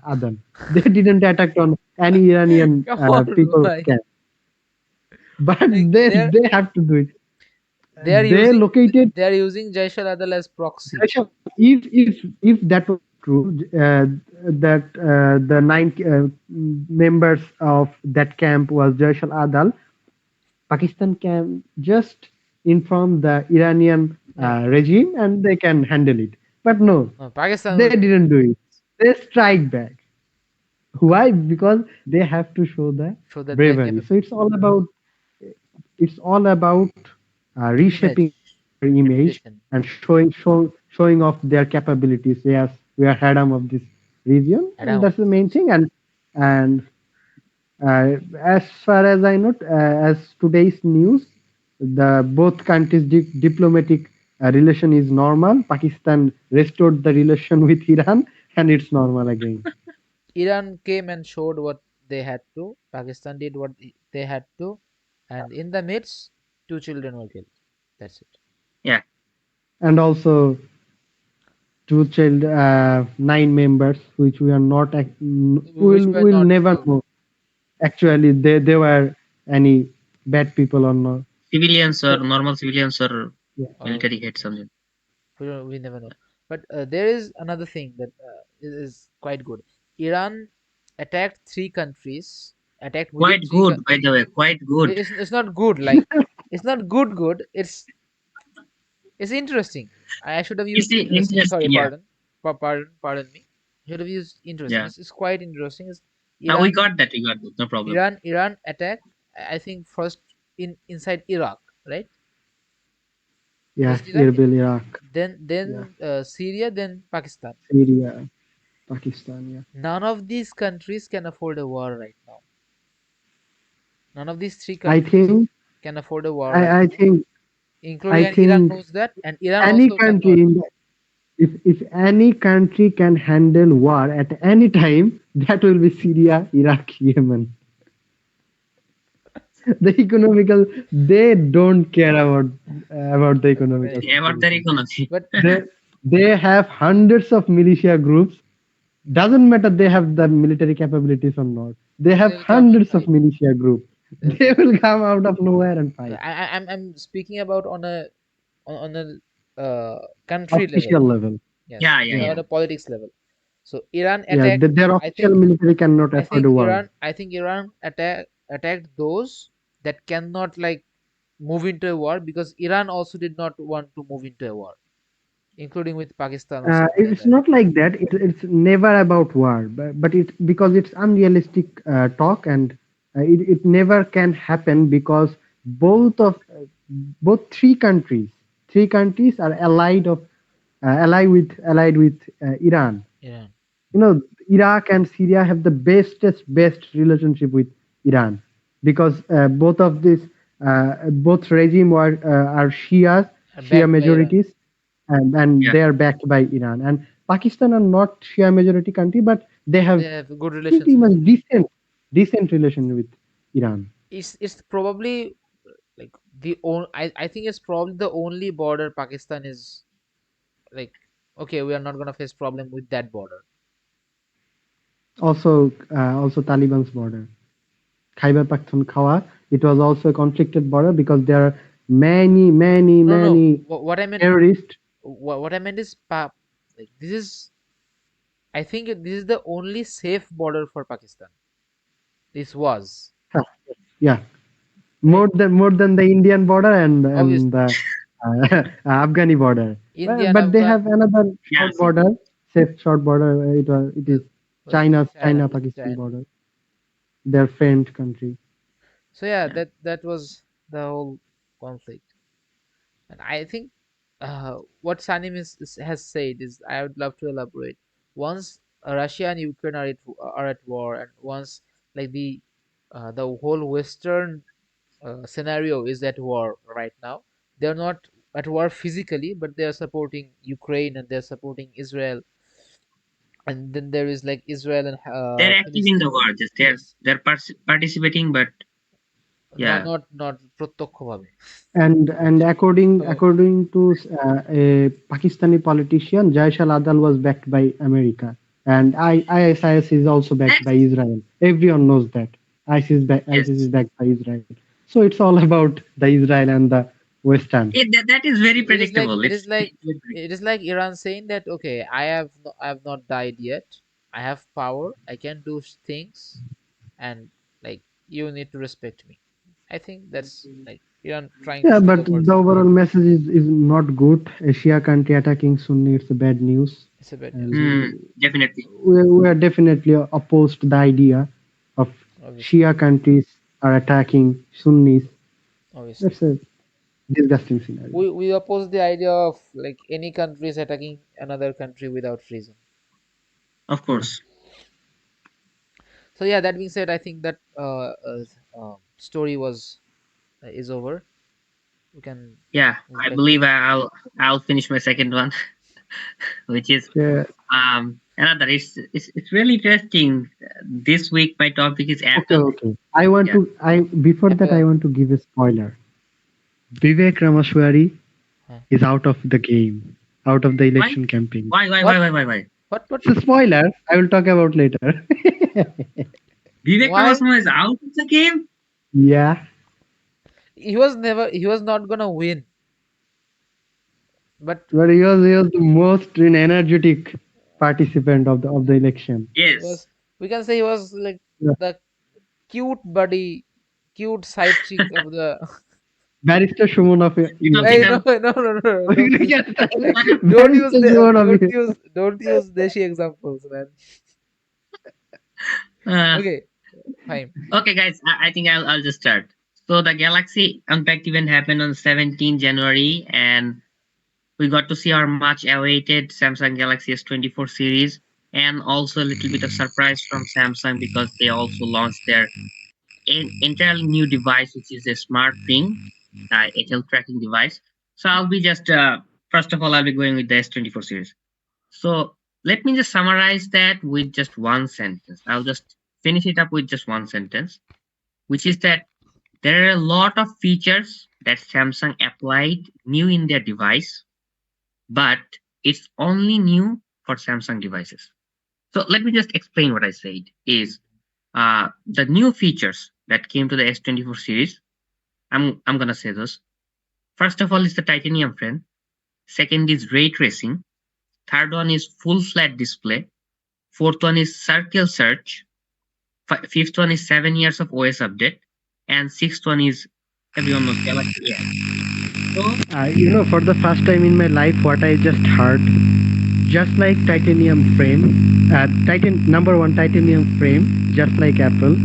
Adan. They didn't attack on any Iranian come on, people why? camp, but Like they have to do it. They located they are using Jaish al-Adal as proxy. Aisha, if that was true, that the 9 members of that camp was Jaish al-Adal, Pakistan can just inform the Iranian Yeah. regime and they can handle it. But no, No, Pakistan they will do it. didn't do it. They strike back. Why? Because they have to show the show that they are bravery. So capable. it's all about reshaping Image, their image reputation. and showing off their capabilities. Yes, we are Hadam of this region, and Adam. that's the main thing. And as far as I know, as today's news, the both countries' diplomatic relation is normal. Pakistan restored the relation with Iran, and it's normal again. Iran came and showed what they had to. Pakistan did what they had to, and in the midst, two children were killed. That's it. Yeah. And also two child, nine members, which we are not, Which were will not never true. know. Actually, they were any bad people or not. Civilians or So, normal civilians or yeah. Or military head something. we never know. But there is another thing that is quite good. Iran attacked three countries. Attacked within Quite three. good, by the way. Quite good. It's not good. Like it's not good. Good. It's interesting. I should have You used see, interesting. Sorry, interesting. Yeah. pardon me. I should have used interesting. Yeah. It's quite interesting. It's We Iran, got that. We got that. No problem. Iran attacked. I think first inside Iraq, right? Yeah, Was it Iraq? Erbil, Iraq, yeah, Then Syria, then Pakistan. Syria, Pakistan. Yeah, None of these countries can afford a war right now. None of these three I countries think, can afford a war right I, I now, think, including I and Iran think knows that, and Iran any also cannot. country in if any country can handle war at any time, that will be Syria, Iraq, Yemen. The economical, they don't care about the But economical Yeah, about their situation. economy. but They they have hundreds of militia groups. Doesn't matter they have the military capabilities or not. They have they'll come and hundreds of fight. militia groups. They'll They come. will come out of nowhere and fight. I'm speaking about on a country level. Official level. Yes, Yeah, yeah, Yeah. on yeah. a politics level. So Iran Yeah. attacked. Their I official think military cannot I afford think a war. Iran I think Iran attacked those that cannot like move into a war because Iran also did not want to move into a war, including with Pakistan or something like It's that. not like that. It's never about war, but it's because it's unrealistic talk, and it never can happen because both of both three countries are allied with Iran. Iran. You know, Iraq and Syria have the best relationship with Iran because both regime are Are Shia backed by Iran. majorities, and Yeah. they are backed by Iran. And Pakistan are not Shia majority country, but they They have have good pretty relations with much Iran. decent relation with Iran. It's probably like I think it's probably the only border Pakistan is like okay, we are not gonna face problem with that border. Also Taliban's border. Khyber Pakhtunkhwa. It was also a conflicted border because there are No. many What I meant, terrorists. what I meant is like this is I think this is the only safe border for Pakistan. This was Huh, yeah, right, more than the Indian border and obviously. the Afghani border. India and But they have Afghan, another Yeah. short border, safe short border. It uh, is China China, China with Pakistan China. border. Their friend country. So yeah, Yeah. that was the whole conflict. And I think what Sanim has said is I would love to elaborate. Once Russia and Ukraine are at war, and once like the whole Western scenario is at war right now. They're not at war physically, but they're supporting Ukraine and they're supporting Israel. And then there is like Israel and They're active in the Palestine. war. Just Yes, they're participating, but yeah. not প্রত্যক্ষভাবে. And So according to a Pakistani politician, Jaish al-Adal was backed by America, and ISIS is also backed by That's Israel. Everyone knows that ISIS is yes. backed by Israel. So it's all about the Israel and the Western. That is very it is like predictable. it is It's like very it is like Iran saying that okay, I have not died yet. I have power. I can do things, and like you need to respect me. I think that's like. Iran trying to Yeah, show but the world the overall message is not good. A Shia country attacking Sunni, it's a bad news. it's a bad news. And Hmm. Definitely. we are definitely opposed to the idea of Obviously, Shia countries are attacking Sunnis. obviously. That's a disgusting scenario. We oppose the idea of like any countries attacking another country without reason. Of Yeah. course. So yeah, that being said, I think that story was is over. We can Yeah, move I back to believe I'll finish my second one, which is Yeah. another. It's really interesting. This week my topic is Okay, Apple. okay. I want Yeah. to. I before that I Apple. want to give a spoiler. Vivek Ramaswamy Huh. is out of the game, out of the Why? election campaign. What? Why? What? It's a spoiler. I will talk about later. Vivek Why? Ramaswamy is out of the game? Yeah, He was never. He was not gonna win. But but he was the most energetic participant of the election. he Yes. was. We can say he was like Yeah. the cute buddy, cute side chick of the. Barrister Shumon of You talking Hey, Evaly. no, of no, don't use, like, Barrister Shumon of Evaly. don't use Deshi examples, man. uh, Okay, fine. okay guys, I think I'll just start. So the Galaxy Unpacked event happened on 17 January and we got to see our much awaited Samsung Galaxy S24 series and also a little bit of surprise from Samsung because they also launched their entirely new device, which is a smart ring, health tracking device. So I'll be just first of all I'll be going with the S24 series. So let me just summarize that with just one sentence. I'll just finish it up with just one sentence, which is that there are a lot of features that Samsung applied new in their device, but it's only new for Samsung devices. So let me just explain what I said is the new features that came to the S24 series. I'm gonna say those. First of all is the titanium frame. Second is ray tracing. Third one is full flat display. Fourth one is circle search. Fifth one is 7 years of OS update. And sixth one is everyone knows Galaxy AI. So For the first time in my life, what I just heard, just like titanium frame, number one titanium frame, just like Apple,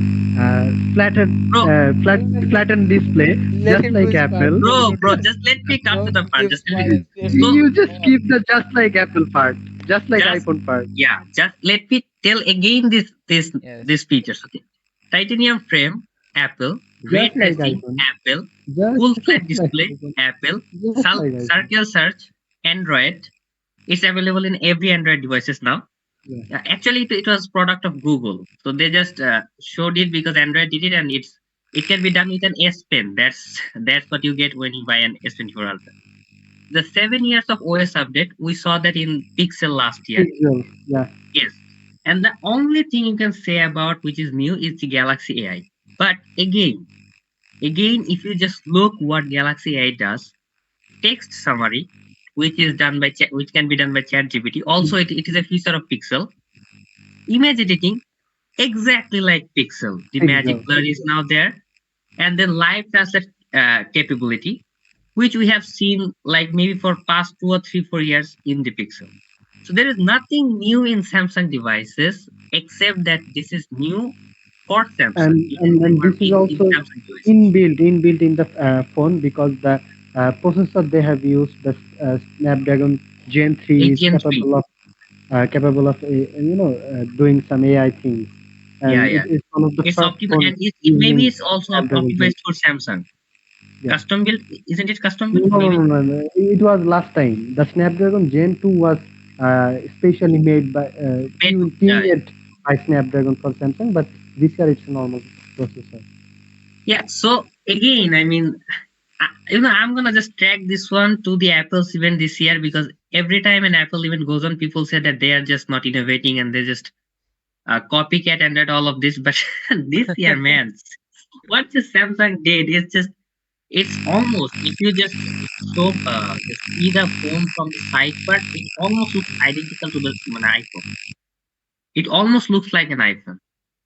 bro, flattened display, Let just him do like his part. Apple. bro, just let me come to Don't the part. keep Just let me. spoiling You, Deshi. So you just Come on. keep the just like Apple part, just like just iPhone part. yeah, just let me tell again this Yes. features. Okay, titanium frame, Apple. Ray Just like tracing, iPhone. Apple. Just, Full just flat like display, iPhone. Apple. Just like iPhone. Circle search, Android. It's available in every Android devices now. Yeah. Actually, it was product of Google, so they just showed it because Android did it, and it can be done with an S Pen. That's what you get when you buy an S24 Ultra. The 7 years of OS update, we saw that in Pixel last year. Pixel. Yeah. Yes, and the only thing you can say about which is new is the Galaxy AI. But again, if you just look what Galaxy AI does, text summary, which can be done by ChatGPT. Also, it is a feature of Pixel. Image editing, exactly like Pixel. The magic Pixel. blur is now there, and then live translate capability, which we have seen like maybe for past 2 or 3 4 years in the Pixel. So there is nothing new in Samsung devices except that this is new for Samsung. and It has and never this is been in also Samsung devices. inbuilt in the phone because the processor they have used, the Snapdragon Gen 3, is ATN 3. capable of doing some AI things, Yeah, and yeah. it's one of the It's first optimized phone and it maybe using it's also Snapdragon Gen. optimized for Samsung. Yeah. Custom built, isn't it custom built? No, no, Maybe. no, no, no. It was last time. The Snapdragon Gen 2 was specially made by Made, tuned by Snapdragon for Samsung, but this year it's a normal processor. yeah. So again, I mean, I'm gonna just track this one to the Apple's event this year because every time an Apple event goes on, people say that they are just not innovating and they just copycat and that all of this. But this year, man, what the Samsung did is just it's almost if you just see the phone from the side part, it almost looks identical to the an iPhone. It almost looks like an iPhone.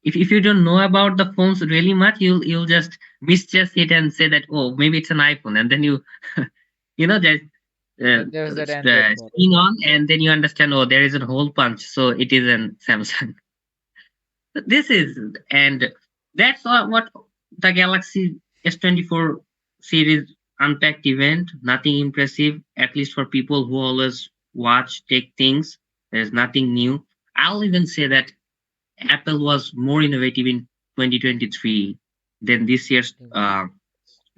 if you don't know about the phones really much, you'll just misjudge it and say that, oh, maybe it's an iPhone, and then you you know just There's that Android model. spin on, and then you understand, oh, there is a hole punch, so it is an Samsung. This is, and that's what the Galaxy S24 series unpacked event. Nothing impressive, at least for people who always watch tech things. There's nothing new. I'll even say that Apple was more innovative in 2023 than this year's Indeed.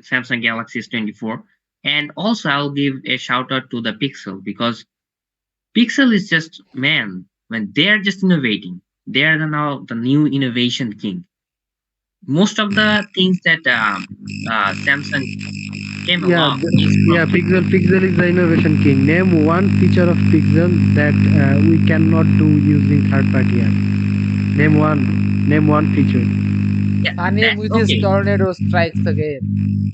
Samsung Galaxy S24. And also, I'll give a shout out to the Pixel, because Pixel is just, man, when they're just innovating, they are now the new innovation king. Most of the things that Samsung came Yeah, along is from yeah. Pixel. Pixel is the innovation king. Name one feature of Pixel that we cannot do using third-party apps. Name one. Name one feature. Yeah, Anim that's with his okay. tornado strikes again.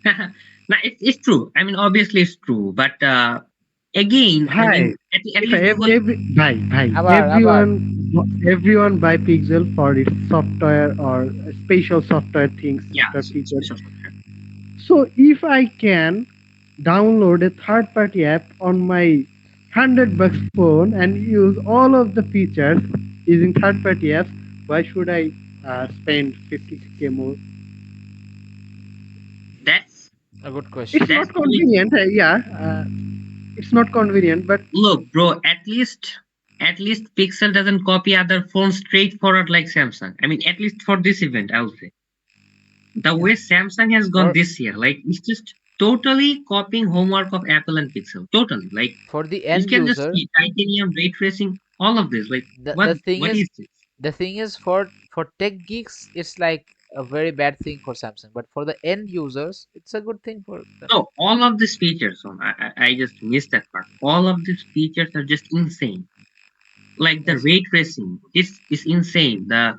Now, it's true. I mean, obviously it's true, but again, I Hi. mean, at If least Google, bhai, Abar. everyone buy Pixel for its software or special software things, yeah, software features. special software. So if I can download a third-party app on my $100 phone and use all of the features using third-party apps, why should I spend 50k more? That's A good It's question. not that's the way. convenient, it's not convenient, but Look, bro. At least Pixel doesn't copy other phones straightforward like Samsung. I mean, at least for this event, I would say the yeah, way Samsung has gone For this year, like it's just totally copying homework of Apple and Pixel. Totally, like for the you end can just user, see titanium ray tracing, all of this. Like the thing what is is this? for tech geeks, it's like a very bad thing for Samsung. But for the end users, it's a good thing for them. No, all of these features. I just missed that part. All of these features are just insane. Like the Yes. ray tracing, this is insane. The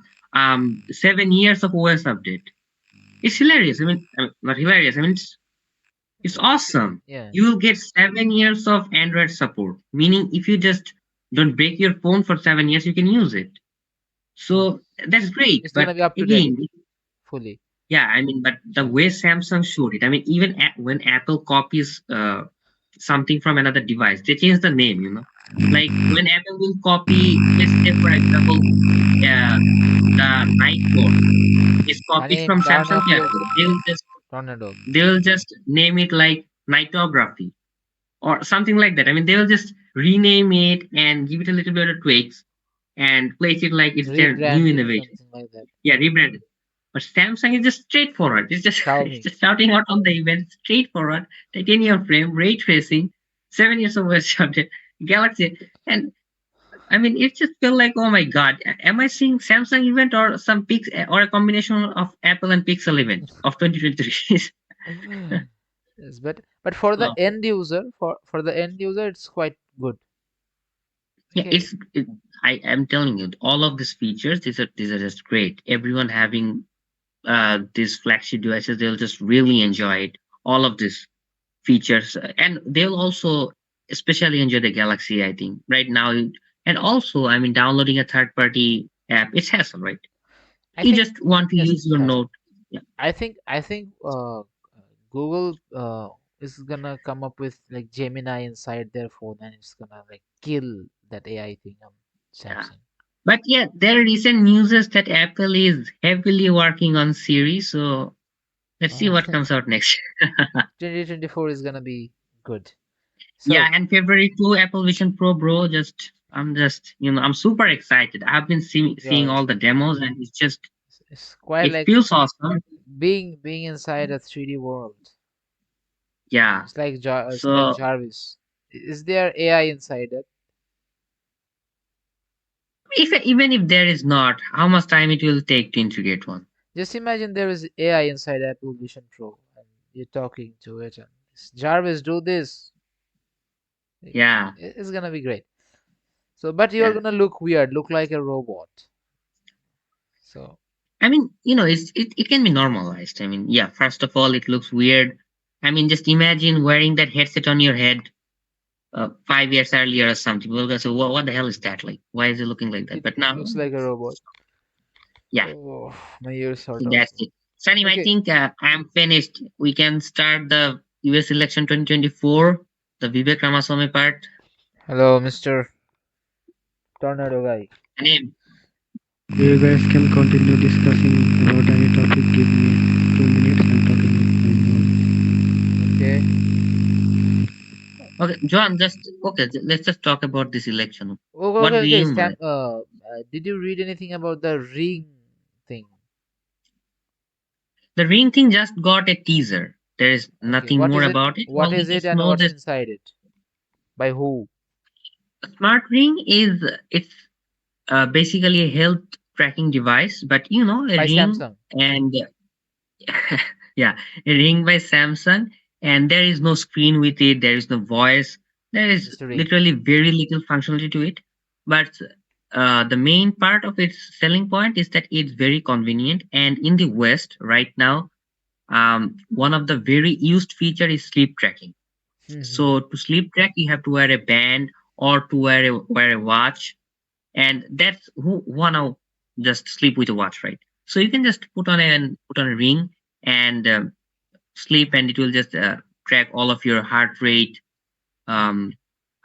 7 years of OS update. It's hilarious. I mean, not hilarious. I mean, it's awesome. Yeah. You will get 7 years of Android support, meaning if you just don't break your phone for 7 years, you can use it. Yes. So that's great. It's But gonna be up to date again, fully. yeah, I mean, but the Yeah. way Samsung showed it, I mean, even when Apple copies something from another device, they change the name, Like when Apple will copy, let's say, for example, the night mode is copied Anim, from turn Samsung off to your Apple. tornado. They'll just name it like nightography or something like that. I mean, they will just rename it and give it a little bit of tweaks and place it like it's their new Rebrand it, innovation. something like that. Yeah, rebrand it. But Samsung is just straightforward. It's just it's Xiaomi. just shouting out on the event, straightforward, titanium frame, ray tracing, 7 years of OS update, Galaxy, and I mean, it just felt like, oh my god, am I seeing Samsung event or some Pix or a combination of Apple and Pixel event of 2023? Yes, but for the Oh, end user, for the end user, it's quite good. yeah, Okay. I am telling you, all of these features, these are just great. Everyone having these flagship devices, they'll just really enjoy it. All of these features, and they'll also especially enjoy the Galaxy. I think right now, and also, I mean, downloading a third-party app, it's hassle, right? I You think just want to yes, use it's your hassle. note. Yeah, I think Google is gonna come up with like Gemini inside their phone, and it's gonna like kill that AI thing on yeah. Samsung. But yeah, there are recent news is that Apple is heavily working on Siri, so let's see Uh, what comes out next. 2024 is gonna be good. Yeah, So and February 2, Apple Vision Pro, bro. I'm just, I'm super excited. I've been seeing yeah, all the demos, and it's quite it like feels awesome. being inside a 3D world. Yeah. It's like So Jarvis. Is there AI inside it? if even if there is not, how much time it will take to integrate one? Just imagine there is AI inside Apple Vision Pro, and you're talking to it, and Jarvis, do this. Yeah, It's gonna be great. So, but you're yeah. gonna look weird, look like a robot. So, I mean, it can be normalized. I mean, yeah. First of all, it looks weird. I mean, just imagine wearing that headset on your head 5 years earlier or something. We'll go say, what the hell is that like? Why is it looking like that? it But now, looks like a robot. Yeah, Oh, my ears so hurt that's also. it. Salim, I Okay. think I'm finished. We can start the US election 2024, the Vivek Ramaswamy part. Hello, Mr. Tornado guy. And You guys can continue discussing about any topic. Give me 2 minutes. I'm talking with Okay. okay, John, just okay. Let's just talk about this election. Okay, What okay, do okay. you know? Did you read anything about the ring thing? The ring thing just got a teaser. There is Okay, nothing what more is it? about it. What All we is it, just and know what's that inside it? By who? a smart ring is it's basically a health tracking device, but you know, a By ring Samsung. and yeah, a ring by Samsung, and there is no screen with it. There is no voice. There is Just a ring. literally very little functionality to it. But the main part of its selling point is that it's very convenient. And in the West right now, one of the very used feature is sleep tracking. Mm-hmm. So to sleep track, you have to wear a band or to wear a watch, and that's who wanna just sleep with a watch, right? So you can just put on a ring and sleep, and it will just track all of your heart rate, um,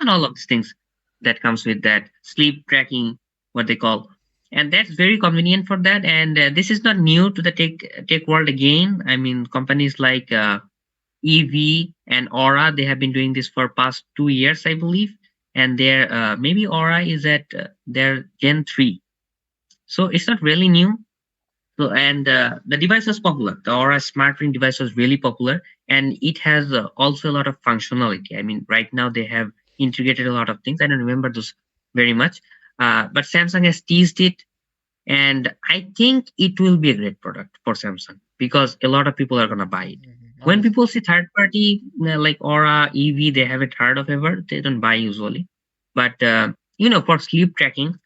and all of these things that comes with that sleep tracking, what they call. And that's very convenient for that. And this is not new to the tech world again. I mean, companies like EV and Aura, they have been doing this for past 2 years, I believe. And their maybe Aura is at their Gen 3. So it's not really new. So and the device was popular. The Aura smart ring device was really popular, and it has also a lot of functionality. I mean, right now they have integrated a lot of things. I don't remember those very much, but Samsung has teased it, and I think it will be a great product for Samsung because a lot of people are gonna buy it. Mm-hmm. When Honestly. people see third party like Aura, EV, they haven't heard of ever. They don't buy usually, but you know, for sleep tracking,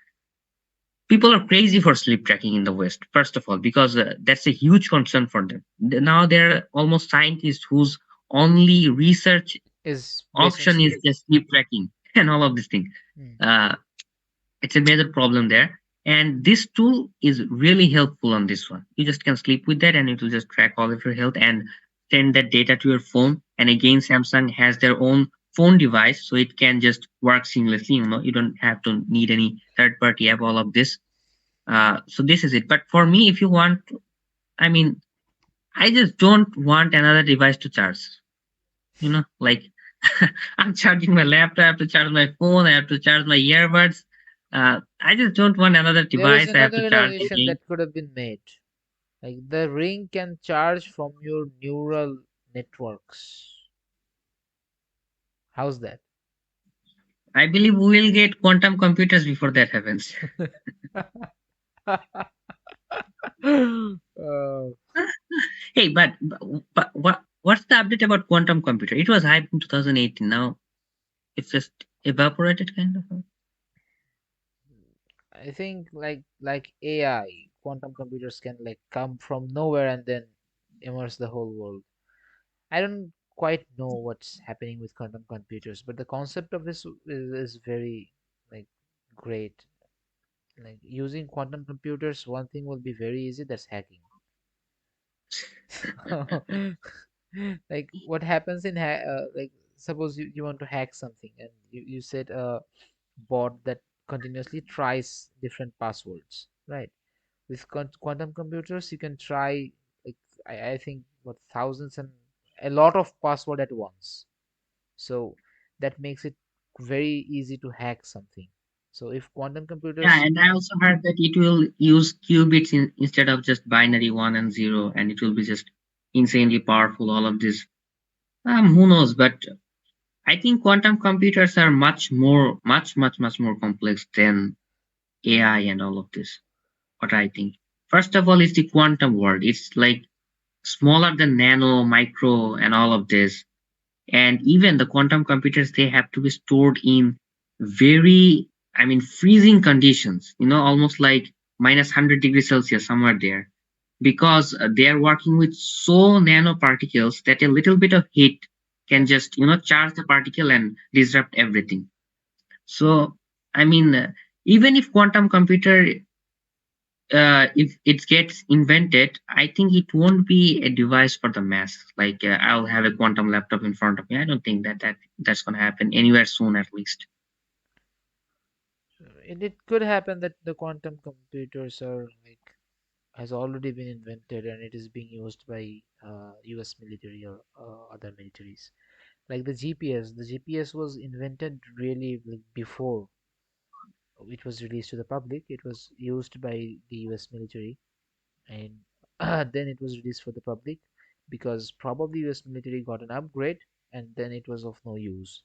people are crazy for sleep tracking in the West. First of all, because that's a huge concern for them. Now there are almost scientists whose only research Is based on option is sleep. just sleep tracking and all of these things. Mm. Uh, it's a major problem there. And this tool is really helpful on this one. You just can sleep with that and it will just track all of your health and send that data to your phone. And again, Samsung has their own phone device, so it can just work seamlessly. You know, you don't have to need any third party app, all of this. So this is it. But for me, if you want, I mean, I just don't want another device to charge. You know, like I'm charging my laptop, I have to charge my phone, I have to charge my earbuds. I just don't want another There is device I have to another charge innovation again. that could have been made. Like the ring can charge from your neural networks. How's that? I believe we will get quantum computers before that happens. uh, Hey, but what's the update about quantum computer? It was hyped in 2018. Now it's just evaporated, kind of. I think like AI, quantum computers can like come from nowhere and then immerse the whole world. I don't quite know what's happening with quantum computers, but the concept of this is very like great. Like using quantum computers, one thing will be very easy, that's hacking. Like what happens in like suppose you want to hack something and you set a bot that continuously tries different passwords, right? With quantum computers you can try like I think what thousands and a lot of password at once, so that makes it very easy to hack something. So if quantum Yeah, computers and I also heard that it will use qubits instead of just binary one and zero, and it will be just insanely powerful. All of this, who knows? But I think quantum computers are much more complex than AI and all of this. What I think. First of all, it's the quantum world. It's like smaller than nano, micro, and all of this. And even the quantum computers, they have to be stored in very, I mean, freezing conditions. You know, almost like minus 100 degrees Celsius, somewhere there, because they are working with so nanoparticles that a little bit of heat can just charge the particle and disrupt everything. So I mean, even if quantum computer if it gets invented, I think it won't be a device for the mass. Like I'll have a quantum laptop in front of me. I don't think that's gonna happen anywhere soon, at least. It could happen that the quantum computers are like has already been invented and it is being used by US military or other militaries. Like the GPS was invented really like before it was released to the public. It was used by the US military, and then it was released for the public because probably US military got an upgrade and then it was of no use.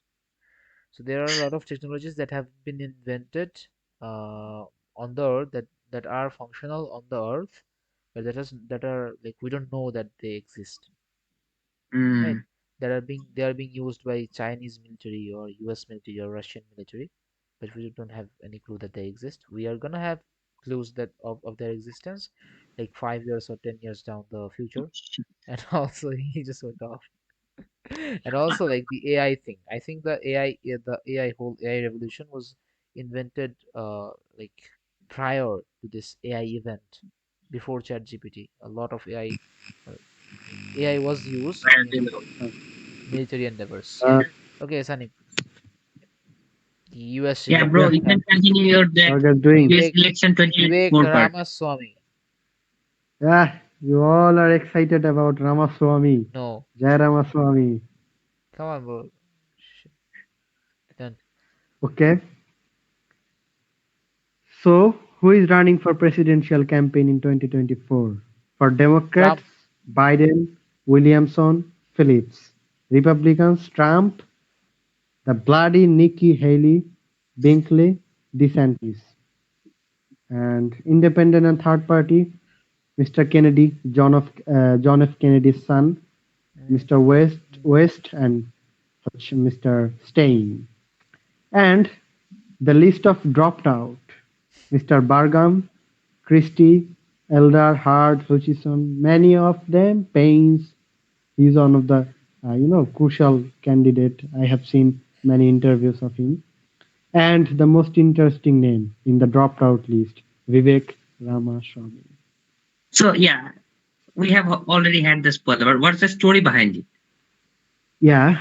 So there are a lot of technologies that have been invented on the earth that are functional on the earth, but that are like we don't know that they exist, right? Mm, They are being used by Chinese military or US military or Russian military, but we don't have any clue that they exist. We are gonna have clues of their existence like 5 years or 10 years down the future. And also he just went off. And also like the AI thing. I think the AI whole AI revolution was invented like prior to this AI event, before ChatGPT. A lot of AI was used I in don't know. military endeavors. Uh, Okay, Sunny, the US Yeah, okay, bro, you elected can continue your how that are you guys doing? US Vivek election Vivek 2024 part. Ramaswamy. Yeah, you all are excited about Ramaswamy. No, Jai Ramaswamy. come on, bro. Shit, done. Okay, so who is running for presidential campaign in 2024? For Democrats, Trump. Biden, Williamson, Phillips. Republicans, Trump, the bloody Nikki Haley, Binkley, DeSantis. And independent and third party, Mr. Kennedy, John F. Kennedy's son, Mm, Mr. mm, West, and such Mr. Stein. And the list of dropped out: Mr. Bargam, Christie, Eldar, Hart, Hutchison, many of them. Paynes, he's one of the crucial candidate. I have seen many interviews of him. And the most interesting name in the dropped out list, Vivek Ramaswamy. So yeah, we have already had the spoiler, but what's the story behind it? Yeah,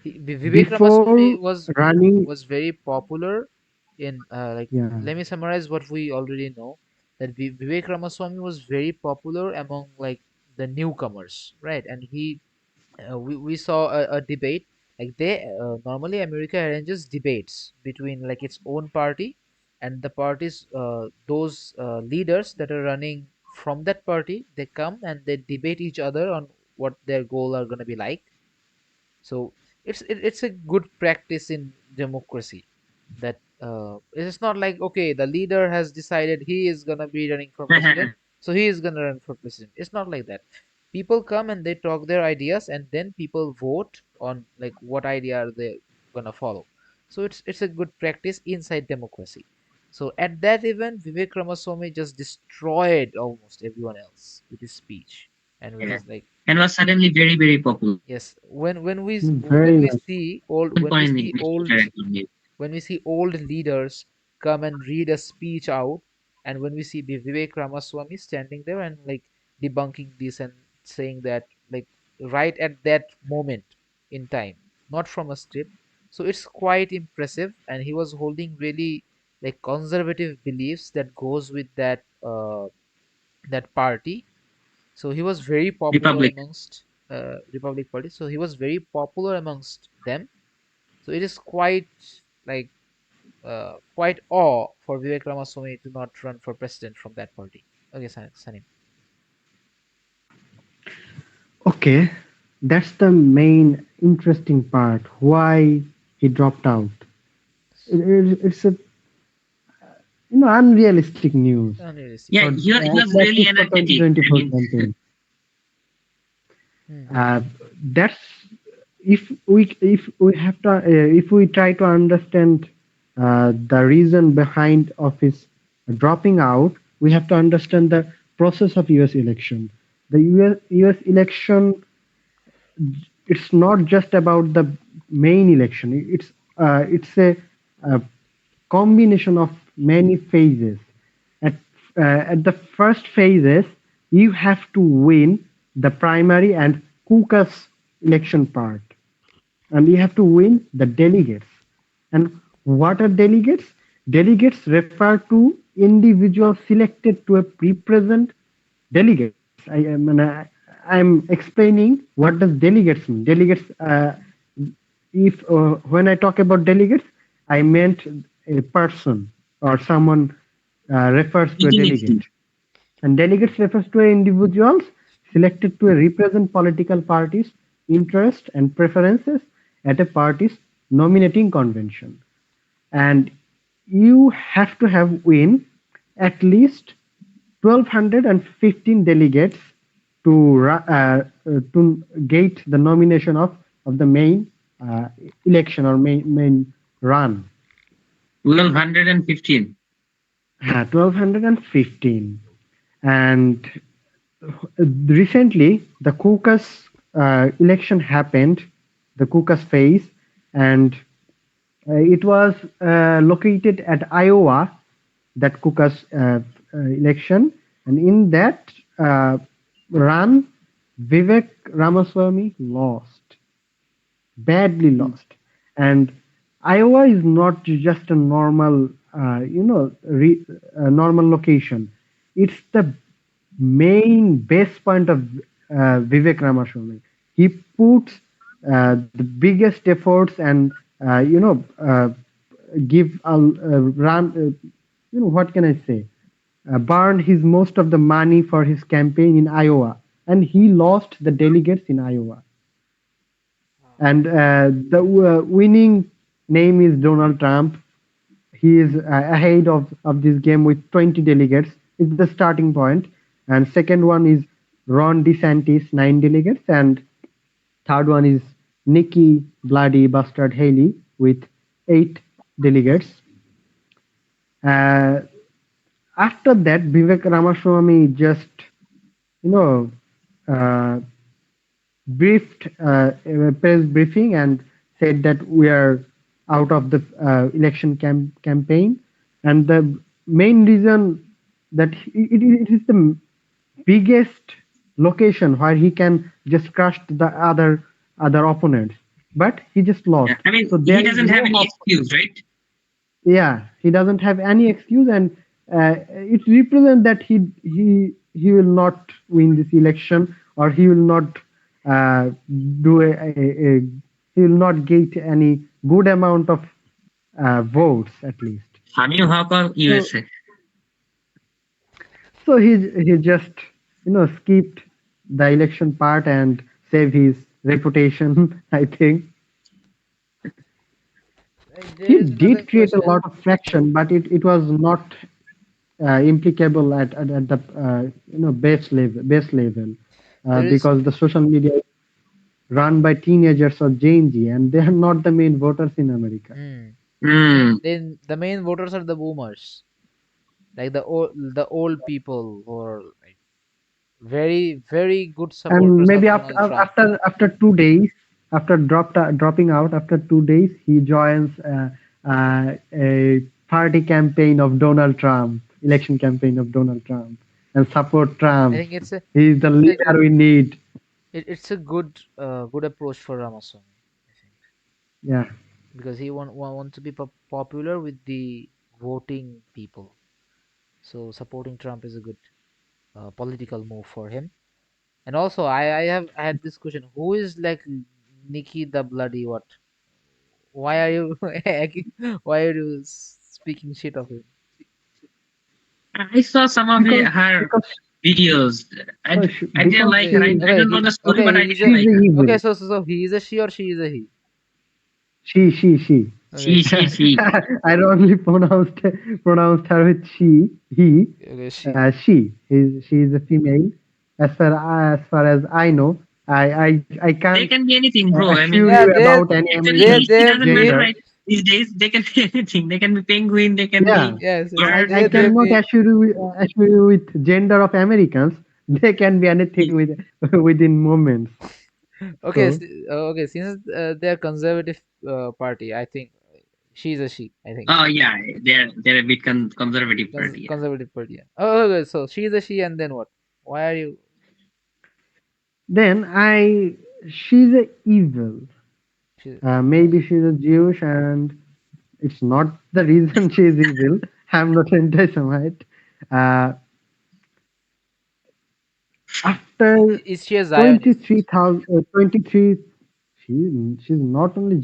Vivek Ramaswamy before running, was very popular in like yeah, let me summarize what we already know that Vivek Ramaswamy was very popular among like the newcomers, right? And we saw a debate like they normally America arranges debates between like its own party and the parties those leaders that are running from that party. They come and they debate each other on what their goal are going to be like. So it's a good practice in democracy that it's not like okay, the leader has decided he is gonna be running for president, so he is gonna run for president. It's not like that. People come and they talk their ideas, and then people vote on like what idea are they gonna follow. So it's a good practice inside democracy. So at that event, Vivek Ramaswamy just destroyed almost everyone else with his speech, and was Yeah, just like and was suddenly very very popular. yes, when very we much. see old One point in history. when we see old leaders come and read a speech out, and when we see Vivek Ramaswamy standing there and like debunking this and saying that like right at that moment in time, not from a script. So it's quite impressive, and he was holding really like conservative beliefs that goes with that party. So he was very popular Republic. amongst Republic Party. So he was very popular amongst them. So it is quite like quite awe for Vivek Ramaswamy to not run for president from that party. Okay, Sunny. Okay, that's the main interesting part. Why he dropped out? It's a unrealistic news Unrealistic. Yeah, for he was at really least for energetic. I 2024 mean, campaign. Hmm. Uh, that's if we have to if we try to understand the reason behind of his dropping out, we have to understand the process of U.S. election. The U.S. election, it's not just about the main election. It's a combination of many phases. At at the first phases, you have to win the primary and caucus election part, and you have to win the delegates. And what are delegates? Delegates refer to individuals selected to represent delegates. I'm explaining what does delegates mean. Delegates, if when I talk about delegates, I meant a person or someone refers to a delegate. Definitely. And delegates refers to individuals selected to represent political parties' interests and preferences at a party's nominating convention. And you have to have win at least 1215 delegates to gate the nomination of the main election or main run. 1215. 1215. And recently the caucus election happened, the caucus phase, and it was located at Iowa, that caucus election, and in that run, Vivek Ramaswamy lost, badly lost. And Iowa is not just a normal, normal location. It's the main base point of Vivek Ramaswamy. He puts the biggest efforts and give a run. What can I say? Burned his most of the money for his campaign in Iowa, and he lost the delegates in Iowa. And the winning name is Donald Trump. He is ahead of this game with 20 delegates. It's the starting point. And second one is Ron DeSantis, 9 delegates. And third one is Nikki Bloody Bastard Haley with 8 delegates. Uh, After that, Vivek Ramaswamy just, you know, uh, briefed a press briefing and said that we are out of the election campaign, and the main reason that it is the biggest location where he can just crush the other opponents, but he just lost. Yeah. I mean, So he there is doesn't have no any hope. excuse, right? Yeah, he doesn't have any excuse, and it represents that he will not win this election, or he will not uh, do a he will not get any good amount of votes at least. Hamil Hawker, So USA. so he just skipped the election part and save his reputation. I think There he is another did create a lot question. of fraction, but it was not implicable at the base level There is because the social media is run by teenagers or Gen Z, and they are not the main voters in America. hmm, Hmm. then the main voters are the boomers, like the old people who are like very very good And supporters of maybe Donald Trump. after 2 days, after dropping out after 2 days, he joins a party campaign of Donald Trump, election campaign of Donald Trump, and support I Trump. think it's a He is the it's a leader good we need. it's a good approach for Ramaswamy, I think, Yeah. because he want to be popular with the voting people. So supporting Trump is a good political move for him. And also, I had this question: who is like Nikki the bloody what? Why are you why are you speaking shit of him? I saw some of her Because videos. I didn't because like her. she I Okay, don't know the story, but okay, I he's didn't a she's like her. evil. okay. So he is a she or she is a he? She. Okay, She. I wrongly pronounced her with he. okay, she. She is a female. As far as I know, I They can't can be anything, bro. I assure mean, Yeah, you about any actually, there, American he there, doesn't there. matter, gender. right? These days, they can be anything. They can be penguin. They can Yeah, be Yes, yes. I, bird. I They There, there, can. cannot there. assure you with gender of Americans. They can be anything within moments. Okay, So okay. Since they're conservative party, I think She's a she, I think. Oh yeah, they're a bit conservative party. Yeah. Conservative party. Yeah. Oh, okay, so she's a she, and then what? Why are you? Then she's a evil. She, Maybe she's a Jewish, and it's not the reason she's evil. I'm not anti-Semite. Uh, After is she a Zionist? 23,000, 23, she's not only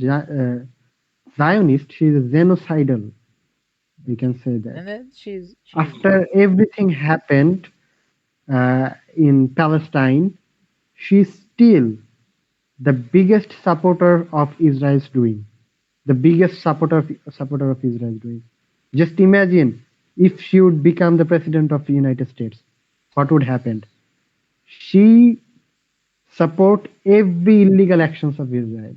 Zionist, she's a genocidal. We can say that. And then she's After everything happened in Palestine, she's still the biggest supporter of Israel's doing. The biggest supporter of Israel's doing. Just imagine if she would become the president of the United States, what would happen? She support every illegal actions of Israel,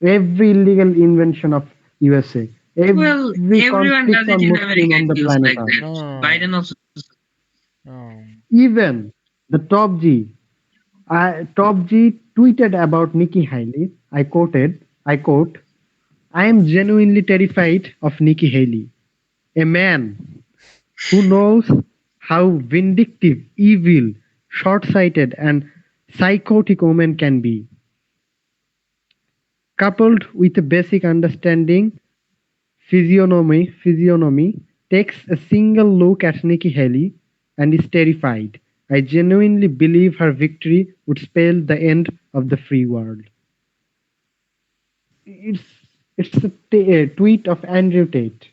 every illegal invention of USA, Well, every everyone conflict does it on in Muslim America. on It the feels planet like Earth. that. no, Biden also. no. Even the top G tweeted about Nikki Haley. I quote, I am genuinely terrified of Nikki Haley, a man who knows how vindictive, evil, short-sighted, and psychotic women can be, coupled with a basic understanding physiognomy takes a single look at Nikki Haley and is terrified. I genuinely believe her victory would spell the end of the free world. It's a tweet of Andrew Tate.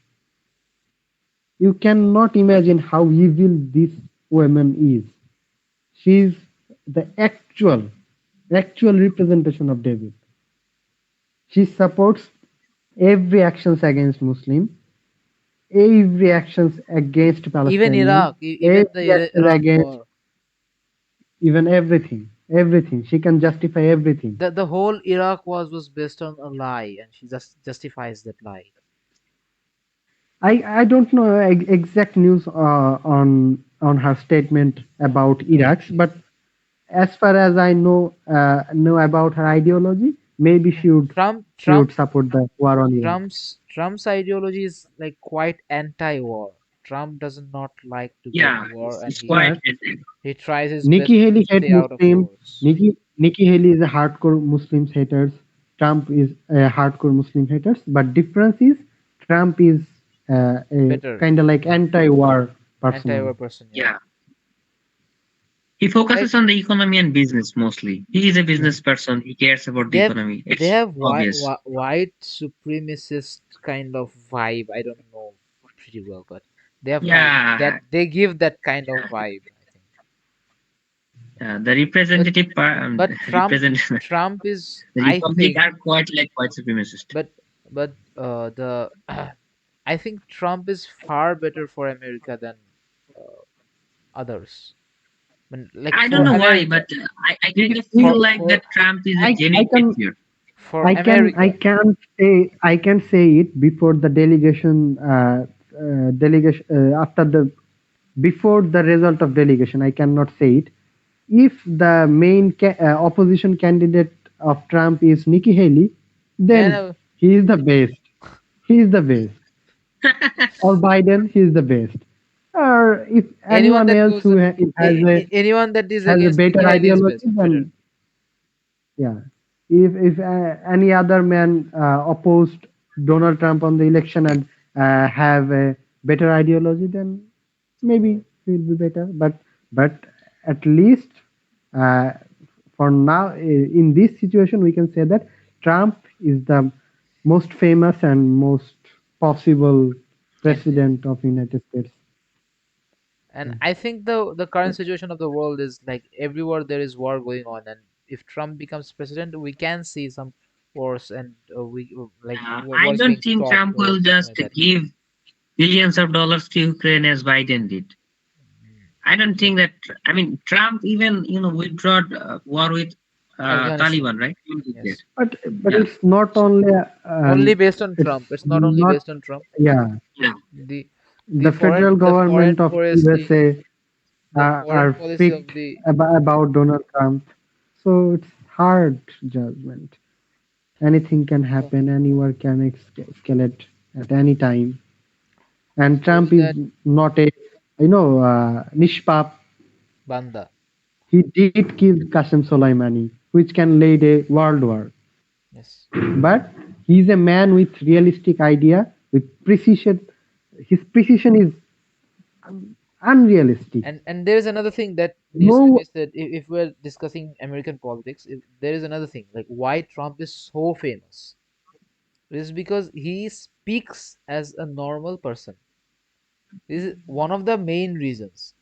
You cannot imagine how evil this woman is. She's the actual representation of David. She supports every actions against Muslim, every actions against Even Palestinian, Iraq, even the every action Iraq against war, even everything. She can justify everything. the whole Iraq was based on a lie, and she just justifies that lie. I don't know exact news on her statement about Iraq, but as far as I know about her ideology, maybe Trump she would Trump support the war on Iraq. Trump's ideology is like quite anti-war. Trump does not like to go to Yeah, war, and it's quite. Yes, he tries his best Nikki to Haley hate stay out of Muslim. wars. Nikki Haley is a hardcore Muslims haters. Trump is a hardcore Muslim haters. But difference is Trump is a Better kind of like anti-war anti-war personally. person, yeah. Yeah. He I focuses on the economy and business mostly. He is a Yeah. business person. He cares about the economy. they It's have obvious. white supremacist kind of vibe. I don't know pretty well, but they have that Yeah, they give that kind of vibe, I think. the But representative represent Trump is, the I republic think, are quite like white supremacist. but the I think Trump is far better for America than uh, others. I mean, like I don't for know why, America, but I See, kind of see, feel for like for that Trump is a I genuine can patriot. for America. I can say it before the delegation after the before the result of delegation. I cannot say it. If the main opposition candidate of Trump is Nikki Haley, Man, then he is the best. He is the best. Or Biden, he is the best. Or if anyone anyone that else goes who anyone that is has a against Nikki better Haley is ideology, best better. then yeah. If any other man opposed Donald Trump on the election and have a better ideology, then maybe he'll be better. But at least uh, for now, in this situation, we can say that Trump is the most famous and most possible Candidate. president of United States. And Yeah. I think the current situation of the world is like everywhere there is war going on, and if Trump becomes president, we can see some wars, and we like I wars don't being think stopped Trump or will something like just that. give billions of dollars to Ukraine as Biden did. I don't But think that. I mean, Trump even withdraw war with Afghanistan, Taliban, right? He did that. yes, But Yeah, it's not only only based on it's Trump. It's not only not based on Trump. yeah. yeah, The The federal the government foreign of policy USA the foreign are policy of picked the about Donald Trump, so it's hard judgment. Anything can So happen. Any war can escalate at any time. And shows Trump is that not a, nishpap. Banda. He did kill Qasem Soleimani, which can lead a world war. Yes. But he's a man with realistic idea, with precision. His precision is unrealistic. And there is another thing that needs to be No, said if we're discussing American politics. There is another thing like why Trump is so famous. It is because he speaks as a normal person. This is one of the main reasons.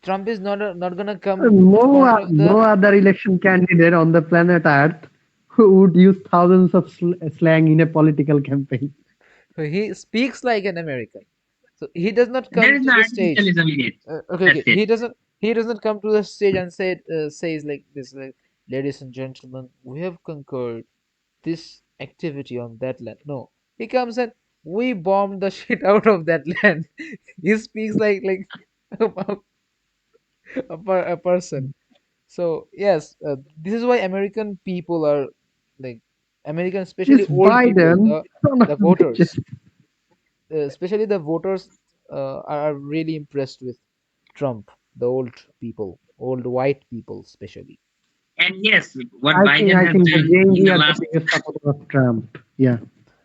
Trump is not gonna come front of no the. other election candidate on the planet Earth who would use thousands of slang in a political campaign. He speaks like an American, so he does not There come is to no the stage. artificialism in it. Okay, That's it. he doesn't come to the stage and says like this, like, ladies and gentlemen, we have conquered this activity on that land. No, he comes and we bombed the shit out of that land. He speaks like a, a person. So yes, this is why American people are like American, especially This old people, Biden, son of the a bitches. voters, especially the voters, are really impressed with Trump. The old people, old white people, especially. And yes, what Biden I has think the done Gen in Z the are the last, biggest supporter of Trump. Yeah,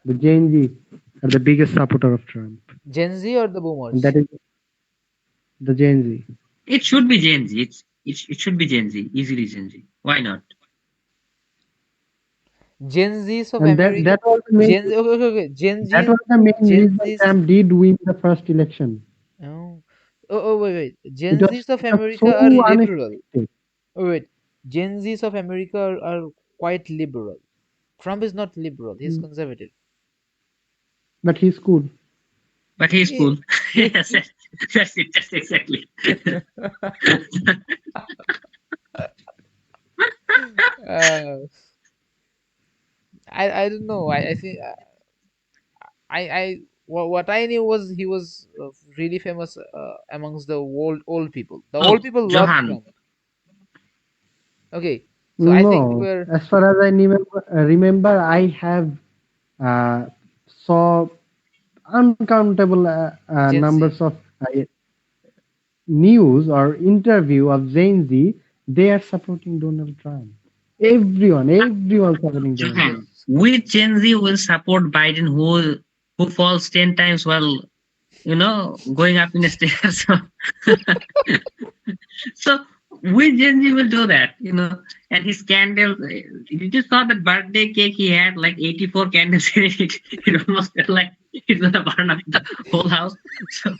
the Gen Z are the biggest supporter of Trump, Gen Z or the and boomers? that is the Gen Z. it should be Gen Z. It should be Gen Z, easily Gen Z. Why not? Gen Zs of And America. Gen Z. Okay, okay, okay. Gen that Z. was the main Gen reason Zs. Trump did win the first election. Oh, oh, wait, wait. It Gen was Zs of it was so America are liberal. unexpected, Oh, wait. Gen Zs of America are quite liberal. Trump is not liberal. He's Mm, conservative. but he's cool. But he's He, cool. he, Yes, he that's it. That's exactly. uh, I don't know. I think what I knew was he was really famous amongst the old people. The Oh, old people loved Johan. Trump. Okay, so I think No, we're as far as I remember, I have uh, saw uncountable Gen numbers Z. of news or interview of Gen Z. They are supporting Donald Trump. Everyone supporting Donald Johan, Trump. which Gen Z will support Biden who falls 10 times while going up in the stairs? So which Gen Z will do that? And his candles. You just saw that birthday cake he had like 84 candles in it. It almost felt like it's gonna burn up the whole house. So,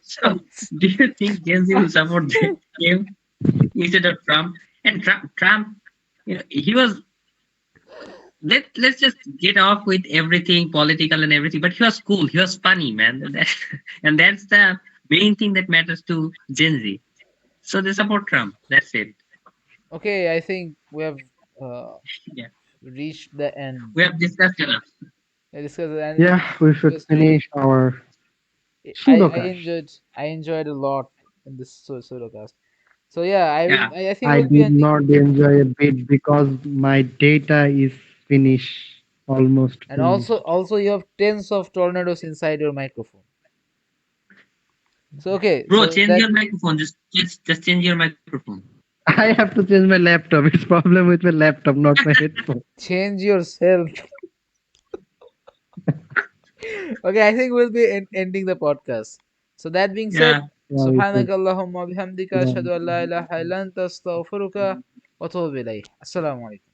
so do you think Gen Z will support him instead of Trump? And Trump, he was let's just get off with everything political and everything. But he was cool. He was funny, man. And that's the main thing that matters to Gen Z. So they support Trump. That's it. Okay, I think we have uh, Yeah, reached the end. we have discussed enough. I discussed it, and Yeah, we it should was really. finish our I pseudocast. enjoyed a lot in this Sudocast. So yeah, Yeah, I think I we'll be did ending, not enjoy a bit because my data is finished, almost and finished. also you have tens of tornadoes inside your microphone. So okay, bro, so change that your microphone. Just change your microphone. I have to change my laptop. It's problem with my laptop, not my headphone. change yourself. Okay, I think we'll be ending the podcast. So that being said, Yeah. Yeah, we سبحانك should. اللهم وبحمدك Yeah. أشهد أن لا إله إلا أنت أستغفرك وأتوب إليه. السلام عليكم.